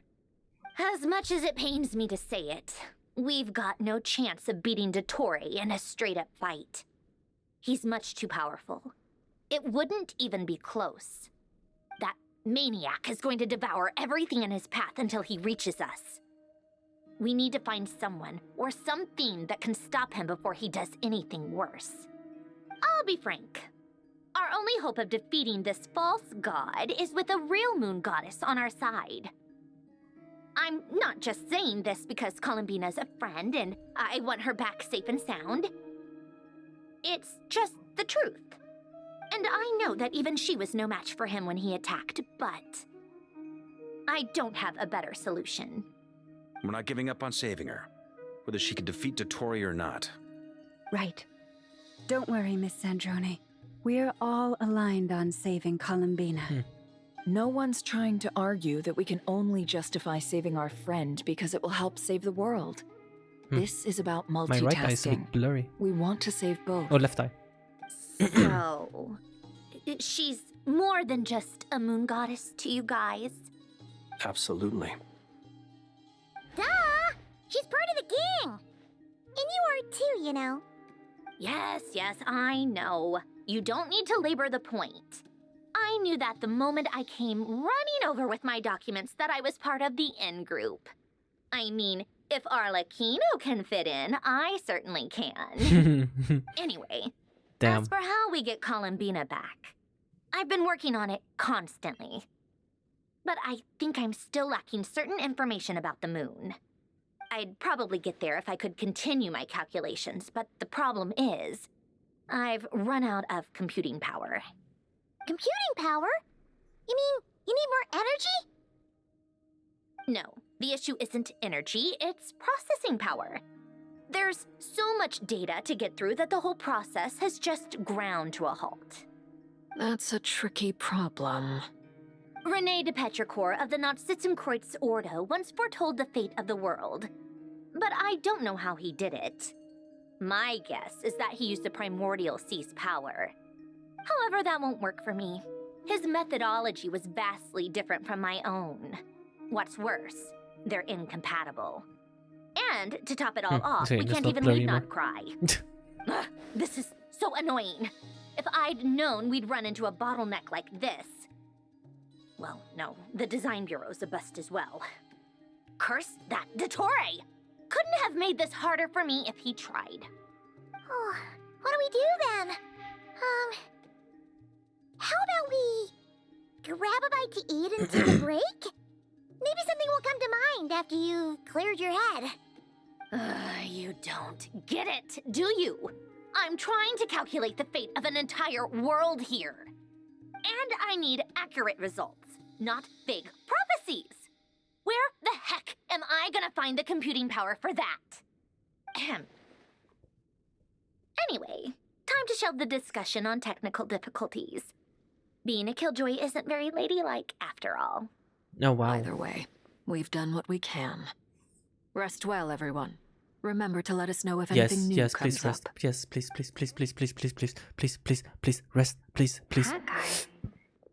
[SPEAKER 2] As much as it pains me to say it, we've got no chance of beating DOTTORE in a straight-up fight. He's much too powerful. It wouldn't even be close. That maniac is going to devour everything in his path until he reaches us. We need to find someone or something that can stop him before he does anything worse. I'll be frank. Our only hope of defeating this false god is with a real moon goddess on our side. I'm not just saying this because Columbina's a friend and I want her back safe and sound. It's just the truth. And I know that even she was no match for him when he attacked, but I don't have a better solution.
[SPEAKER 9] We're not giving up on saving her, whether she can defeat DOTTORE or not.
[SPEAKER 8] Right. Don't worry, Miss Sandrone. We're all aligned on saving Columbina.
[SPEAKER 13] No one's trying to argue that we can only justify saving our friend because it will help save the world. This is about multitasking.
[SPEAKER 1] My right eye is a bit blurry.
[SPEAKER 13] We want to save both.
[SPEAKER 1] Oh, left eye.
[SPEAKER 2] So, she's more than just a moon goddess to you guys.
[SPEAKER 5] Absolutely.
[SPEAKER 15] Duh! She's part of the gang! And you are too, you know.
[SPEAKER 2] Yes, I know. You don't need to labor the point. I knew that the moment I came running over with my documents that I was part of the in-group. I mean, if Arlecchino can fit in, I certainly can. Anyway,
[SPEAKER 1] Damn.
[SPEAKER 2] as for how we get Columbina back, I've been working on it constantly. But I think I'm still lacking certain information about the moon. I'd probably get there if I could continue my calculations, but the problem is, I've run out of computing power.
[SPEAKER 15] Computing power? You mean you need more energy?
[SPEAKER 2] No, the issue isn't energy, it's processing power. There's so much data to get through that the whole process has just ground to a halt.
[SPEAKER 3] That's a tricky problem.
[SPEAKER 2] René de Petrichor of the Nazissenkreuz Ordo once foretold the fate of the world. But I don't know how he did it. My guess is that he used the primordial sea's power. However, that won't work for me. His methodology was vastly different from my own. What's worse, they're incompatible. And to top it all off, we can't even leave not cry. Ugh, this is so annoying. If I'd known we'd run into a bottleneck like this. Well, no, the design bureau's a bust as well. Curse that DOTTORE! Couldn't have made this harder for me if he tried.
[SPEAKER 15] Oh, what do we do then? How about we grab a bite to eat and take a break? Maybe something will come to mind after you've cleared your head.
[SPEAKER 2] You don't get it, do you? I'm trying to calculate the fate of an entire world here. And I need accurate results, not vague prophecies. Where the heck am I gonna find the computing power for that? Ahem. Anyway, time to shelve the discussion on technical difficulties. Being a killjoy isn't very ladylike after all.
[SPEAKER 1] Oh, wow.
[SPEAKER 3] Either way, we've done what we can. Rest well, everyone. Remember to let us know if anything new comes
[SPEAKER 1] please rest.
[SPEAKER 3] up.
[SPEAKER 1] Yes, please, rest, please.
[SPEAKER 14] That guy.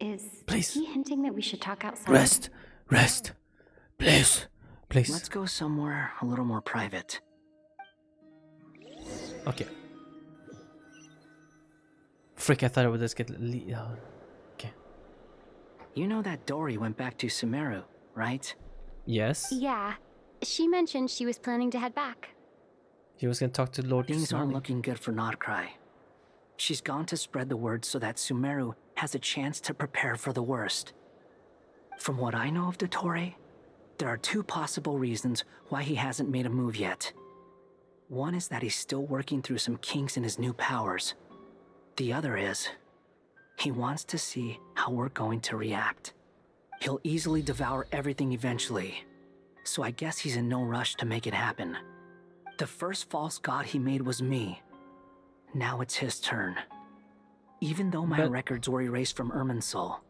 [SPEAKER 14] Is
[SPEAKER 1] Please.
[SPEAKER 14] he hinting that we should talk outside?
[SPEAKER 1] Rest, please.
[SPEAKER 4] Let's go somewhere a little more private.
[SPEAKER 1] Okay. Frick, I thought I would just get... okay.
[SPEAKER 4] You know that Dory went back to Sumeru, right?
[SPEAKER 1] Yes?
[SPEAKER 14] Yeah. She mentioned she was planning to head back.
[SPEAKER 1] He was gonna talk to Lord
[SPEAKER 4] Things aren't
[SPEAKER 1] Kisame.
[SPEAKER 4] looking good for Notcry. She's gone to spread the word so that Sumeru has a chance to prepare for the worst. From what I know of DOTTORE, There are two possible reasons why he hasn't made a move yet. One is that he's still working through some kinks in his new powers. The other is, he wants to see how we're going to react. He'll easily devour everything eventually, so I guess he's in no rush to make it happen. The first false god he made was me. Now it's his turn. Even though my records were erased from Irminsul,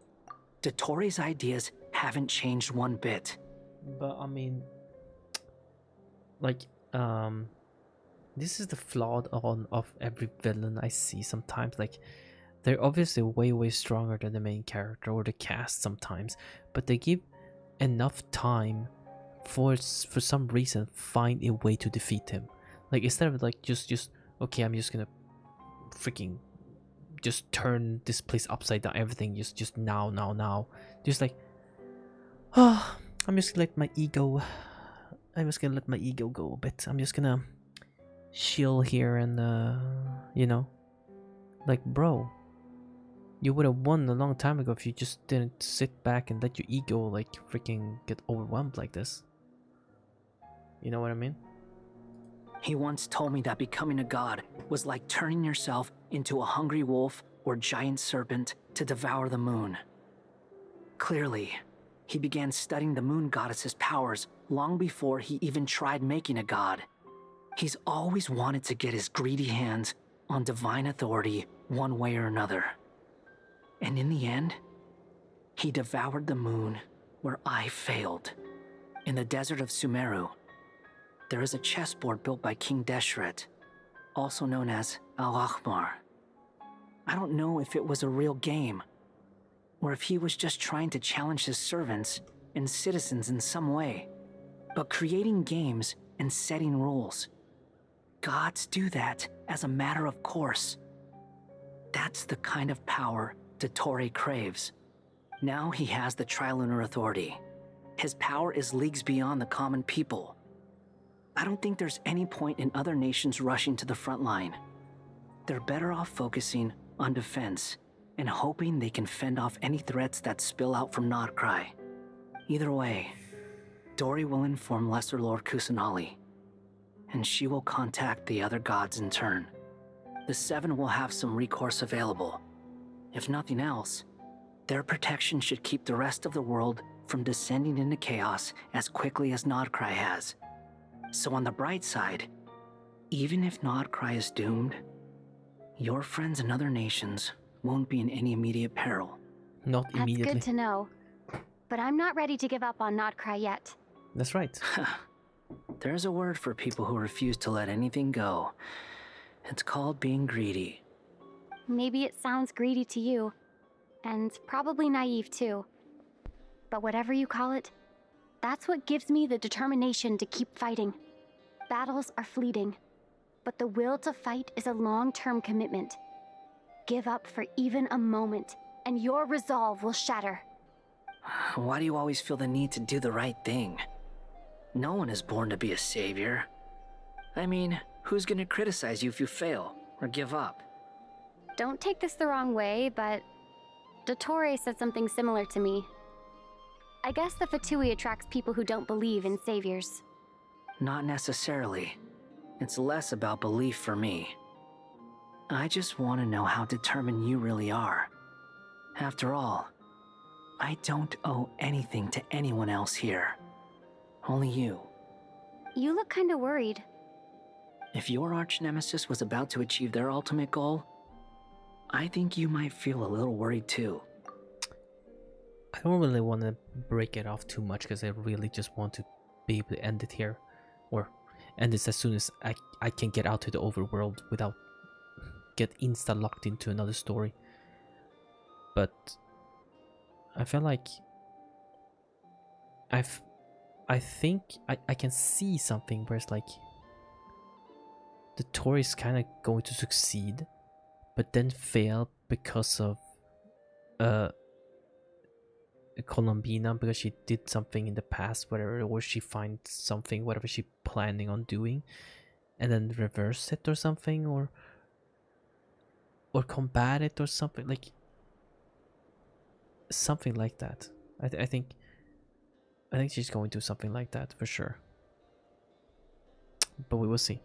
[SPEAKER 4] DOTTORE's ideas haven't changed one bit.
[SPEAKER 1] But I mean, like, this is the flaw of every villain I see sometimes. Like, they're obviously way stronger than the main character or the cast sometimes, but they give enough time for some reason find a way to defeat him. Like, instead of like just okay, I'm just gonna freaking just turn this place upside down, everything just now. Just like, oh, I'm just gonna let my ego go a bit. I'm just gonna chill here and you know, like, bro, you would have won a long time ago if you just didn't sit back and let your ego like freaking get overwhelmed like this. You know what I mean?
[SPEAKER 4] He once told me that becoming a god was like turning yourself into a hungry wolf or giant serpent to devour the moon. Clearly, he began studying the moon goddess's powers long before he even tried making a god. He's always wanted to get his greedy hands on divine authority one way or another. And in the end, he devoured the moon where I failed. In the desert of Sumeru, there is a chessboard built by King Deshret, also known as Al-Ahmar. I don't know if it was a real game, or if he was just trying to challenge his servants and citizens in some way. But creating games and setting rules, gods do that as a matter of course. That's the kind of power DOTTORE craves. Now he has the Trilunar Authority. His power is leagues beyond the common people. I don't think there's any point in other nations rushing to the front line. They're better off focusing on defense and hoping they can fend off any threats that spill out from Nodcry. Either way, Dori will inform Lesser Lord Kusanali, and she will contact the other gods in turn. The Seven will have some recourse available. If nothing else, their protection should keep the rest of the world from descending into chaos as quickly as Nodcry has. So on the bright side, even if Nodcry is doomed, your friends in other nations won't be in any immediate peril.
[SPEAKER 1] Not immediately.
[SPEAKER 14] That's good to know. But I'm not ready to give up on Nodcry yet.
[SPEAKER 1] That's right.
[SPEAKER 4] There's a word for people who refuse to let anything go. It's called being greedy.
[SPEAKER 14] Maybe it sounds greedy to you, and probably naive too. But whatever you call it, that's what gives me the determination to keep fighting. Battles are fleeting, but the will to fight is a long-term commitment. Give up for even a moment, and your resolve will shatter.
[SPEAKER 4] Why do you always feel the need to do the right thing? No one is born to be a savior. I mean, who's gonna criticize you if you fail or give up?
[SPEAKER 14] Don't take this the wrong way, but DOTTORE said something similar to me. I guess the Fatui attracts people who don't believe in saviors.
[SPEAKER 4] Not necessarily. It's less about belief for me. I just want to know how determined you really are. After all, I don't owe anything to anyone else here. Only you.
[SPEAKER 14] You look kinda worried.
[SPEAKER 4] If your arch-nemesis was about to achieve their ultimate goal, I think you might feel a little worried too.
[SPEAKER 1] I don't really want to break it off too much because I really just want to be able to end it here, or end this as soon as I can get out to the overworld without get insta-locked into another story. But I feel like I think I can see something where it's like the Tory is kind of going to succeed, but then fail because of Columbina, because she did something in the past, whatever, or she finds something, whatever she planning on doing, and then reverse it or something, or combat it or something like that. I think I think she's going to do something like that for sure. But we will see.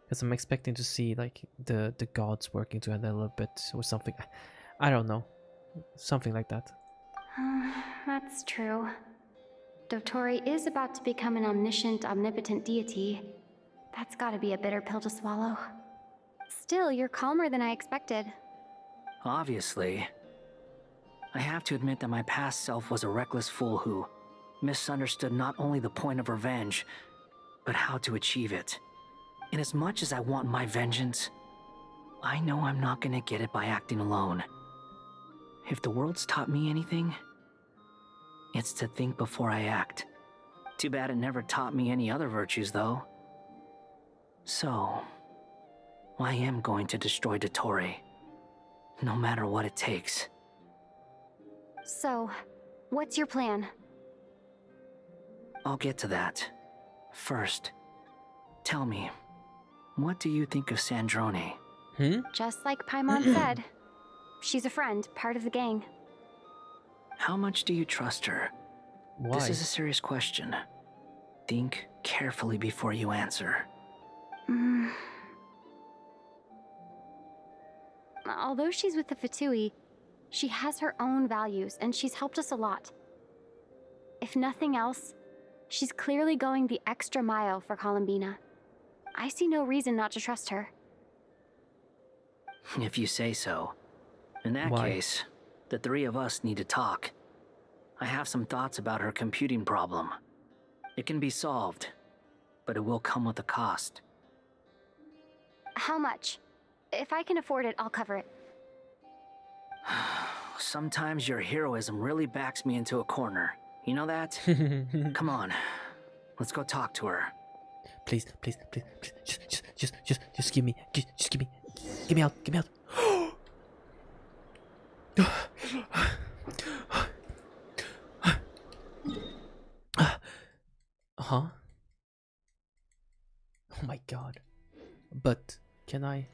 [SPEAKER 1] Because I'm expecting to see like the gods working together a little bit or something. I don't know. Something like that.
[SPEAKER 14] That's true. DOTTORE is about to become an omniscient, omnipotent deity. That's gotta be a bitter pill to swallow. Still, you're calmer than I expected.
[SPEAKER 4] Obviously. I have to admit that my past self was a reckless fool who misunderstood not only the point of revenge, but how to achieve it. And as much as I want my vengeance, I know I'm not gonna get it by acting alone. If the world's taught me anything, it's to think before I act. Too bad it never taught me any other virtues, though. So, I am going to destroy DOTTORE, no matter what it takes.
[SPEAKER 14] So, what's your plan?
[SPEAKER 4] I'll get to that. First, tell me, what do you think of Sandrone?
[SPEAKER 14] Just like Paimon said, she's a friend, part of the gang.
[SPEAKER 4] How much do you trust her?
[SPEAKER 1] Why?
[SPEAKER 4] This is a serious question. Think carefully before you answer.
[SPEAKER 14] Although she's with the Fatui, she has her own values, and she's helped us a lot. If nothing else, she's clearly going the extra mile for Columbina. I see no reason not to trust her.
[SPEAKER 4] If you say so. In that case, the three of us need to talk. I have some thoughts about her computing problem. It can be solved, but it will come with a cost.
[SPEAKER 14] How much? If I can afford it, I'll cover it.
[SPEAKER 4] Sometimes your heroism really backs me into a corner. You know that? Come on. Let's go talk to her.
[SPEAKER 1] Please. Just give me. Just give me. Get me out. Huh? Oh my god. But can I?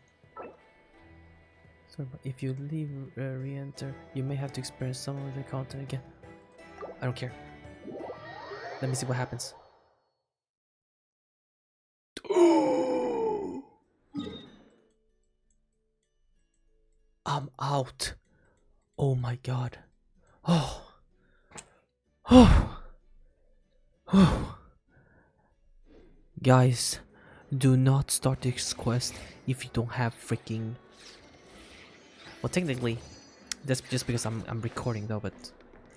[SPEAKER 1] Sorry, but if you leave re-enter, you may have to experience some of the content again. I don't care. Let me see what happens. I'm out. Oh my god. Guys, do not start this quest if you don't have freaking... Well, technically, that's just because I'm recording though, but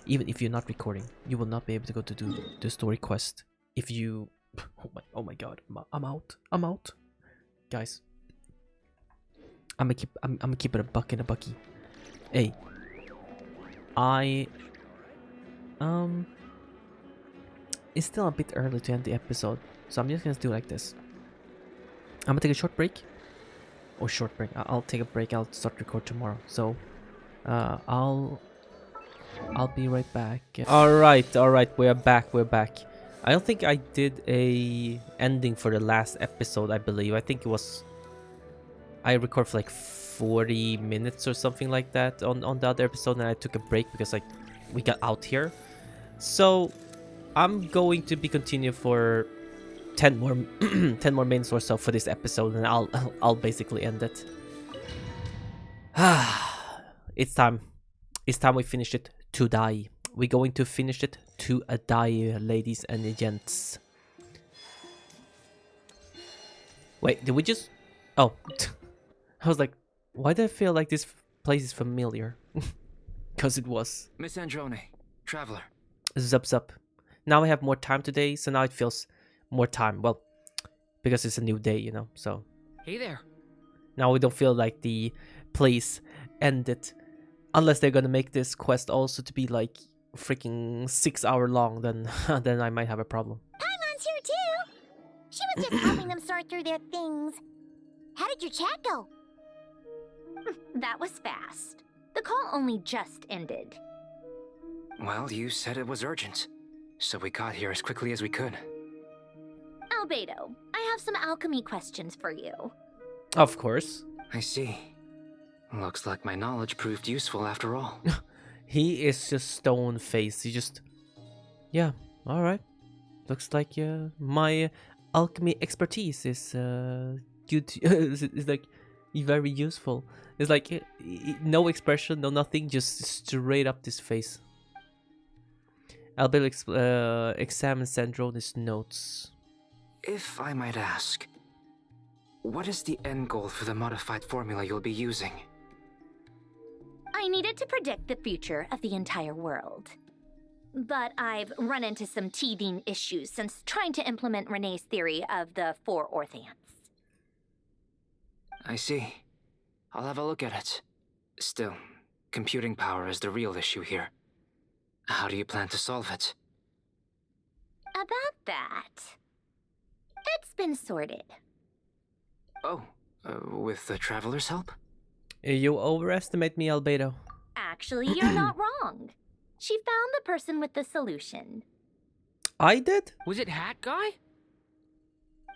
[SPEAKER 1] even if you're not recording, you will not be able to go to do the story quest if you... Oh my god, I'm out. Guys, I'm gonna keep it a buck and a bucky. Hey, it's still a bit early to end the episode, so I'm just gonna do like this. I'm gonna take a short break. Or short break. I'll take a break. I'll start record tomorrow. So, I'll be right back. All right. We're back. I don't think I did a ending for the last episode. I believe. I think it was. I recorded for like 40 minutes or something like that on the other episode, and I took a break because like we got out here. So, I'm going to be continuing for 10 more 10 more minutes or so for this episode, and I'll basically end it. It's time we finish it to die. We're going to finish it to a die, ladies and gents. Wait, did we just... Oh. I was like, why do I feel like this place is familiar? Because it was.
[SPEAKER 6] Miss Androne, traveler.
[SPEAKER 1] Zup. Now I have more time today, so now it feels more time. Well, because it's a new day, you know, so.
[SPEAKER 7] Hey there.
[SPEAKER 1] Now we don't feel like the place ended. Unless they're gonna make this quest also to be like freaking 6 hour long, then I might have a problem.
[SPEAKER 15] Paimon's here too! She was just helping them sort through their things. How did your chat go?
[SPEAKER 2] That was fast. The call only just ended.
[SPEAKER 6] Well, you said it was urgent, so we got here as quickly as we could.
[SPEAKER 2] Albedo, I have some alchemy questions for you.
[SPEAKER 1] Of course.
[SPEAKER 6] I see. Looks like my knowledge proved useful after all.
[SPEAKER 1] He is just stone faced. He just... Yeah, All right. Looks like my alchemy expertise is good. Is like very useful. It's like no expression, no nothing, just straight up this face. I'll be examine Sandrone's notes.
[SPEAKER 6] If I might ask, what is the end goal for the modified formula you'll be using?
[SPEAKER 2] I needed to predict the future of the entire world. But I've run into some teething issues since trying to implement Renee's theory of the 4 orthants.
[SPEAKER 6] I see. I'll have a look at it. Still, computing power is the real issue here. How do you plan to solve it?
[SPEAKER 2] About that, it's been sorted.
[SPEAKER 6] Oh, with the Traveler's help?
[SPEAKER 1] You overestimate me, Albedo.
[SPEAKER 2] Actually, you're not wrong. She found the person with the solution.
[SPEAKER 1] I did?
[SPEAKER 7] Was it Hat Guy?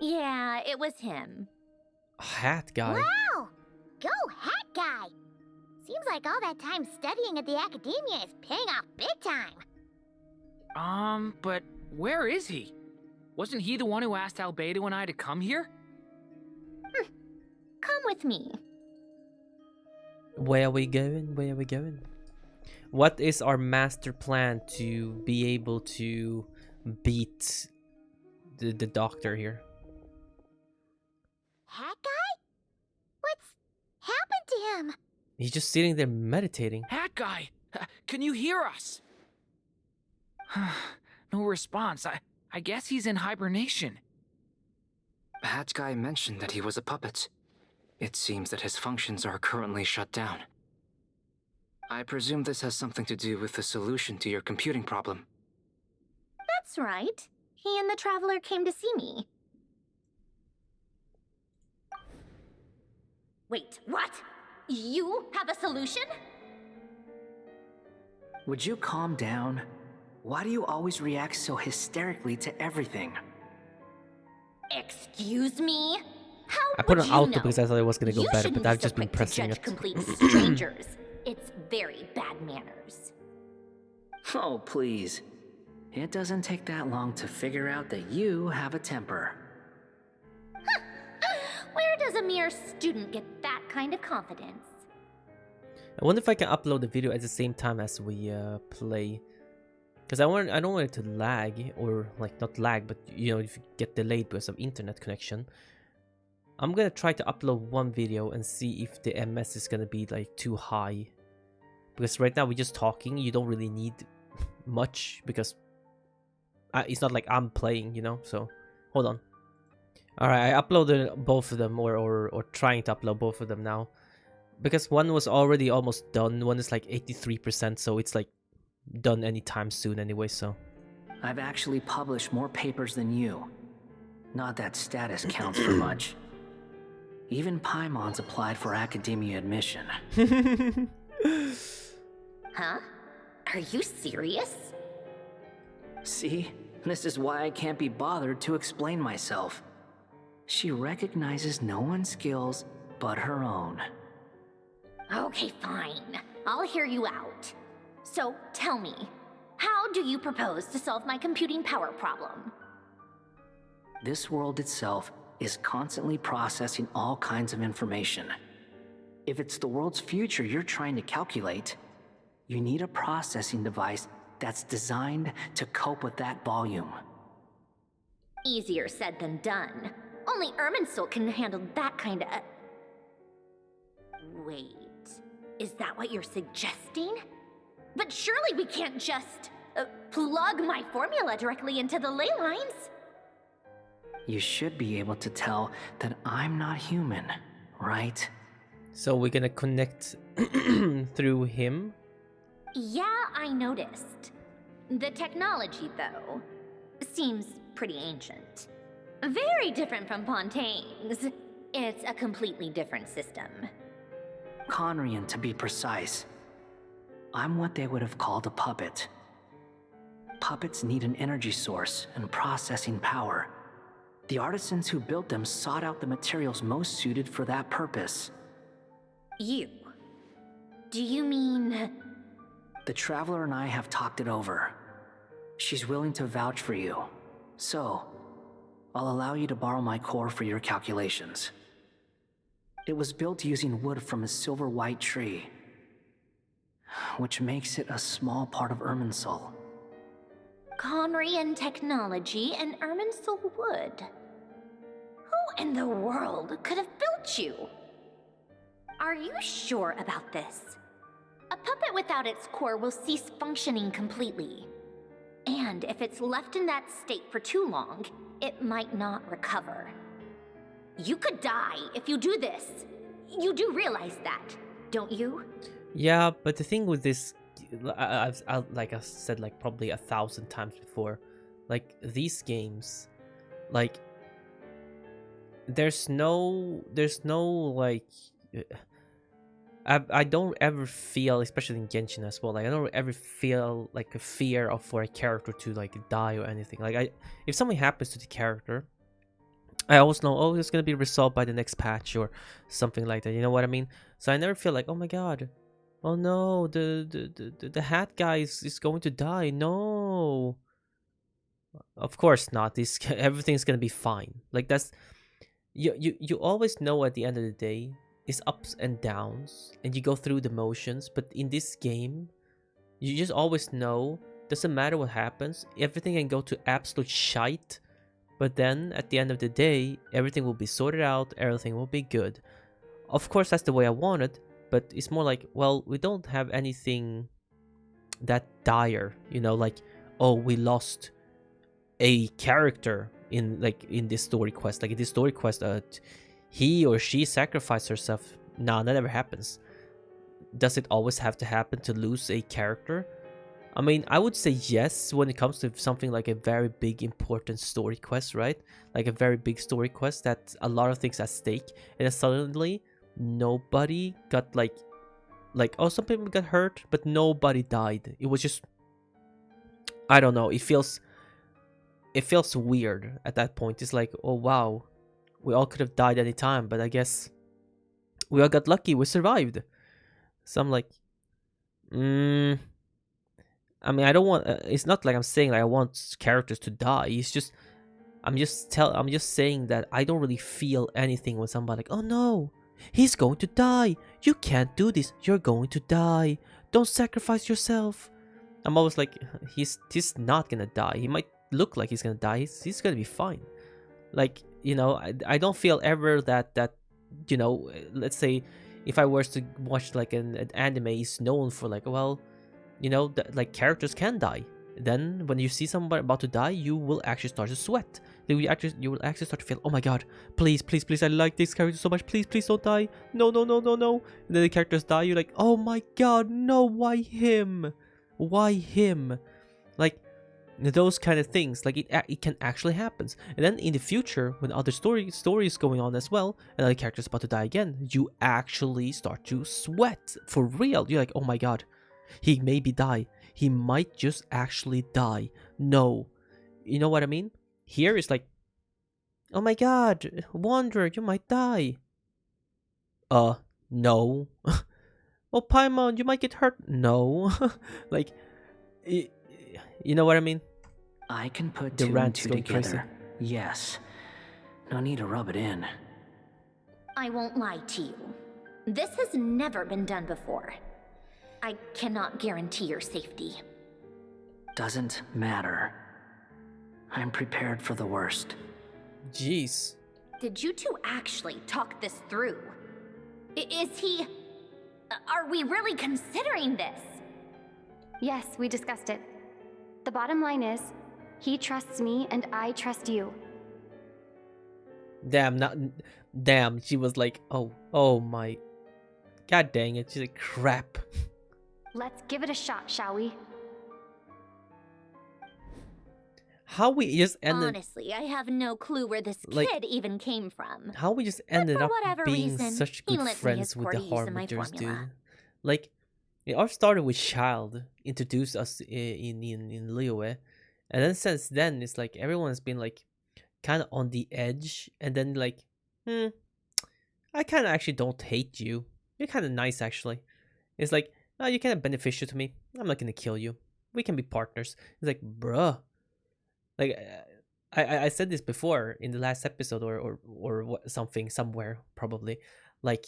[SPEAKER 2] Yeah, it was him.
[SPEAKER 1] Hat Guy?
[SPEAKER 15] Wow! Go Hat Guy! Seems like all that time studying at the academia is paying off big time.
[SPEAKER 7] But where is he? Wasn't he the one who asked Albedo and I to come here?
[SPEAKER 2] Come with me.
[SPEAKER 1] Where are we going? Where are we going? What is our master plan to be able to beat the doctor here?
[SPEAKER 15] Hat Guy? What's happened to him?
[SPEAKER 1] He's just sitting there meditating.
[SPEAKER 7] Hat Guy! Can you hear us? No response. I guess he's in hibernation.
[SPEAKER 6] Hat Guy mentioned that he was a puppet. It seems that his functions are currently shut down. I presume this has something to do with the solution to your computing problem.
[SPEAKER 2] That's right. He and the Traveler came to see me. Wait, what? You have a solution?
[SPEAKER 4] Would you calm down? Why do you always react so hysterically to everything?
[SPEAKER 2] Excuse me? How
[SPEAKER 1] I put
[SPEAKER 2] would
[SPEAKER 1] an
[SPEAKER 2] you
[SPEAKER 1] auto
[SPEAKER 2] know?
[SPEAKER 1] because I thought it was gonna go
[SPEAKER 2] You
[SPEAKER 1] better,
[SPEAKER 2] shouldn't
[SPEAKER 1] but
[SPEAKER 2] be
[SPEAKER 1] I've
[SPEAKER 2] so
[SPEAKER 1] just been
[SPEAKER 2] quick to
[SPEAKER 1] pressing
[SPEAKER 2] judge
[SPEAKER 1] it.
[SPEAKER 2] complete strangers. It's very bad manners.
[SPEAKER 4] Oh, please. It doesn't take that long to figure out that you have a temper.
[SPEAKER 2] Where does a mere student get that kind of confidence?
[SPEAKER 1] I wonder if I can upload the video at the same time as we play, because I don't want it to lag, or like not lag, but you know, if you get delayed because of internet connection. I'm gonna try to upload one video and see if the MS is gonna be like too high, because right now we're just talking. You don't really need much because it's not like I'm playing, you know. So hold on. All right, I uploaded both of them, or trying to upload both of them now, because one was already almost done. One is like 83%, so it's like done anytime soon anyway. So
[SPEAKER 4] I've actually published more papers than you. Not that status counts for much. Even Paimon's applied for academia admission.
[SPEAKER 2] Huh? Are you serious?
[SPEAKER 4] See? This is why I can't be bothered to explain myself. She recognizes no one's skills but her own.
[SPEAKER 2] Okay, fine. I'll hear you out. So, tell me, how do you propose to solve my computing power problem?
[SPEAKER 4] This world itself is constantly processing all kinds of information. If it's the world's future you're trying to calculate, you need a processing device that's designed to cope with that volume.
[SPEAKER 2] Easier said than done. Only Irminsul can handle that kind of... Wait, is that what you're suggesting? But surely we can't just plug my formula directly into the ley lines.
[SPEAKER 4] You should be able to tell that I'm not human, right?
[SPEAKER 1] So we're gonna connect through him?
[SPEAKER 2] Yeah, I noticed. The technology, though, seems pretty ancient. Very different from Pontaine's. It's a completely different system.
[SPEAKER 4] Conrian, to be precise. I'm what they would have called a puppet. Puppets need an energy source and processing power. The artisans who built them sought out the materials most suited for that purpose.
[SPEAKER 2] You? Do you mean...
[SPEAKER 4] The Traveler and I have talked it over. She's willing to vouch for you. So, I'll allow you to borrow my core for your calculations. It was built using wood from a silver white tree, which makes it a small part of Irminsul.
[SPEAKER 2] Conrian technology and Irminsul wood. Who in the world could have built you? Are you sure about this? A puppet without its core will cease functioning completely. And if it's left in that state for too long, it might not recover. You could die if you do this. You do realize that, don't you?
[SPEAKER 1] Yeah, but the thing with this, like I said, like probably 1,000 times before, like these games, like there's no like, I don't ever feel, especially in Genshin as well, like I don't ever feel like a fear of for a character to like die or anything. Like if something happens to the character, I always know, oh, it's gonna be resolved by the next patch or something like that. You know what I mean? So I never feel like, oh my god, oh no, the hat guy is going to die. No, of course not. This everything's gonna be fine. Like that's you always know at the end of the day is ups and downs, and you go through the motions. But in this game, you just always know. Doesn't matter what happens, everything can go to absolute shite. But then, at the end of the day, everything will be sorted out, everything will be good. Of course, that's the way I want it, but it's more like, well, we don't have anything that dire, you know, like, oh, we lost a character in this story quest. Like in this story quest, he or she sacrificed herself. Nah, that never happens. Does it always have to happen to lose a character? I mean, I would say yes when it comes to something like a very big important story quest, right? Like a very big story quest that a lot of things at stake, and then suddenly nobody got like oh, some people got hurt, but nobody died. It was just, I don't know, it feels weird at that point. It's like, oh wow, we all could have died any time, but I guess we all got lucky, we survived. So I'm like, I mean, I don't want. It's not like I'm saying like I want characters to die. It's just, I'm just saying that I don't really feel anything when somebody like, oh no, he's going to die. You can't do this. You're going to die. Don't sacrifice yourself. I'm always like, he's not gonna die. He might look like he's gonna die. He's gonna be fine. Like, you know, I don't feel ever that you know, let's say if I was to watch like an anime is known for like, well, you know, like characters can die. Then when you see somebody about to die, you will actually start to sweat. You will actually start to feel, oh my god, please, please, please, I like this character so much, please, please don't die. No, no, no, no, no. And then the characters die, you're like, oh my god, no, why him? Why him? Like, those kind of things, like it can actually happen. And then in the future, when other stories going on as well, and other characters about to die again, you actually start to sweat for real. You're like, oh my god, he maybe die. He might just actually die. No. You know what I mean? Here it's like, oh my god, Wanderer, you might die. No. Oh, Paimon, you might get hurt. No. Like, you know what I mean?
[SPEAKER 4] I can put two and two together. Yes. No need to rub it in.
[SPEAKER 2] I won't lie to you. This has never been done before. I cannot guarantee your safety.
[SPEAKER 4] Doesn't matter. I'm prepared for the worst.
[SPEAKER 1] Jeez.
[SPEAKER 2] Did you two actually talk this through? Is he... Are we really considering this?
[SPEAKER 14] Yes, we discussed it. The bottom line is, he trusts me and I trust you.
[SPEAKER 1] Damn, she was like, oh my... God dang it, she's like, crap.
[SPEAKER 14] Let's give it a shot, shall we?
[SPEAKER 1] How we just ended...
[SPEAKER 2] Honestly, I have no clue where this kid even came from.
[SPEAKER 1] How we just ended up being
[SPEAKER 2] reason,
[SPEAKER 1] such good friends with the Harbingers, dude. Like, it all started with Child, introduced us in Liyue. And then since then, it's like everyone's been like, kind of on the edge. And then like, I kind of actually don't hate you. You're kind of nice, actually. It's like, oh, you're kind of beneficial to me. I'm not gonna kill you. we can be partners. It's like, bruh, like I said this before in the last episode or what, something somewhere probably, like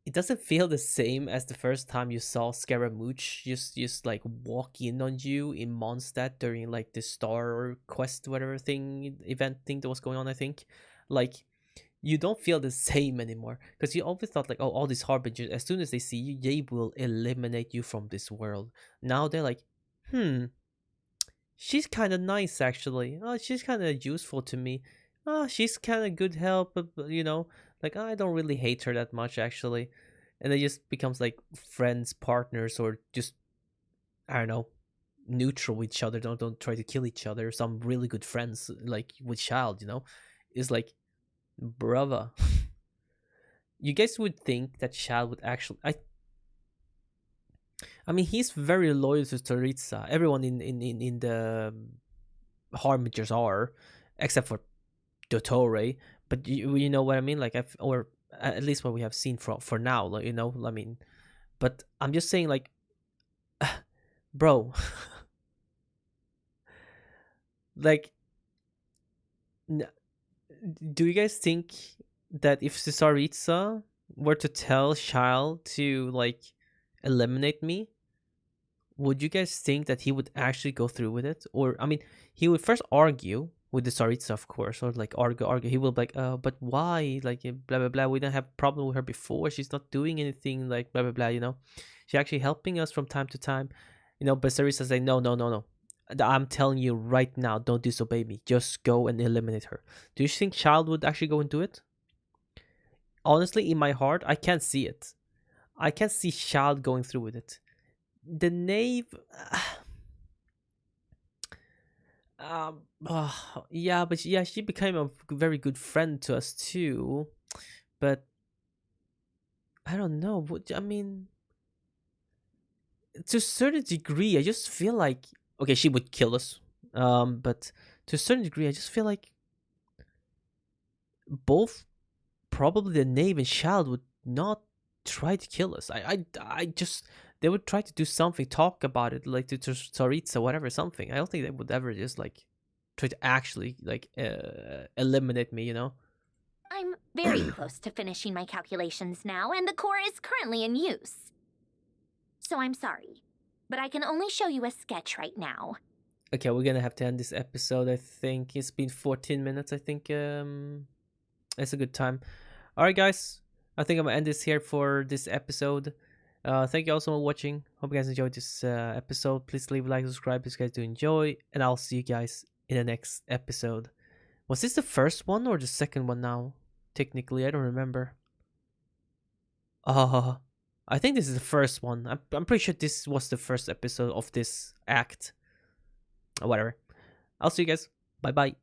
[SPEAKER 1] it doesn't feel the same as the first time you saw Scaramouche just like walk in on you in Mondstadt during like the Star Quest whatever thing event thing that was going on. I think like you don't feel the same anymore because you always thought like, oh, all these harbingers, as soon as they see you, they will eliminate you from this world. Now they're like, she's kind of nice actually. Oh, she's kind of useful to me. Oh, she's kind of good help, but you know, like I don't really hate her that much actually. And it just becomes like friends, partners, or just I don't know, neutral with each other. Don't try to kill each other. Some really good friends like with Child, you know, is like, brother. You guys would think that Child would actually I mean, he's very loyal to Tsaritsa. Everyone in the Harbingers are, except for DOTTORE. But you know what I mean? Like, or at least what we have seen for now. Like, you know, I mean, but I'm just saying, like, bro, like, do you guys think that if Tsaritsa were to tell Child to like eliminate me, would you guys think that he would actually go through with it? Or I mean, he would first argue with the Tsaritsa, of course, or like argue. He will be like, but why? Like blah blah blah. We don't have problem with her before. She's not doing anything. Like blah blah blah. You know, she's actually helping us from time to time. You know, but Tsaritsa say no. I'm telling you right now, don't disobey me. Just go and eliminate her. Do you think Child would actually go and do it? Honestly, in my heart, I can't see it. I can't see Child going through with it. The knave, yeah, but yeah, she became a very good friend to us too. But I don't know. I mean, to a certain degree, I just feel like okay, she would kill us. But to a certain degree, I just feel like both probably the knave and Child would not try to kill us. I just they would try to do something, talk about it, like to Tsaritsa, whatever, something. I don't think they would ever just like try to actually like eliminate me, you know?
[SPEAKER 2] I'm very close to finishing my calculations now, and the core is currently in use. So I'm sorry, but I can only show you a sketch right now.
[SPEAKER 1] Okay, we're gonna have to end this episode. I think it's been 14 minutes. I think it's a good time. All right, guys. I think I'm gonna end this here for this episode. Thank you all so much for watching. Hope you guys enjoyed this episode. Please leave a like, subscribe if you guys do enjoy, and I'll see you guys in the next episode. Was this the first one or the second one now? Technically, I don't remember. I think this is the first one. I'm pretty sure this was the first episode of this act. Or whatever. I'll see you guys. Bye bye.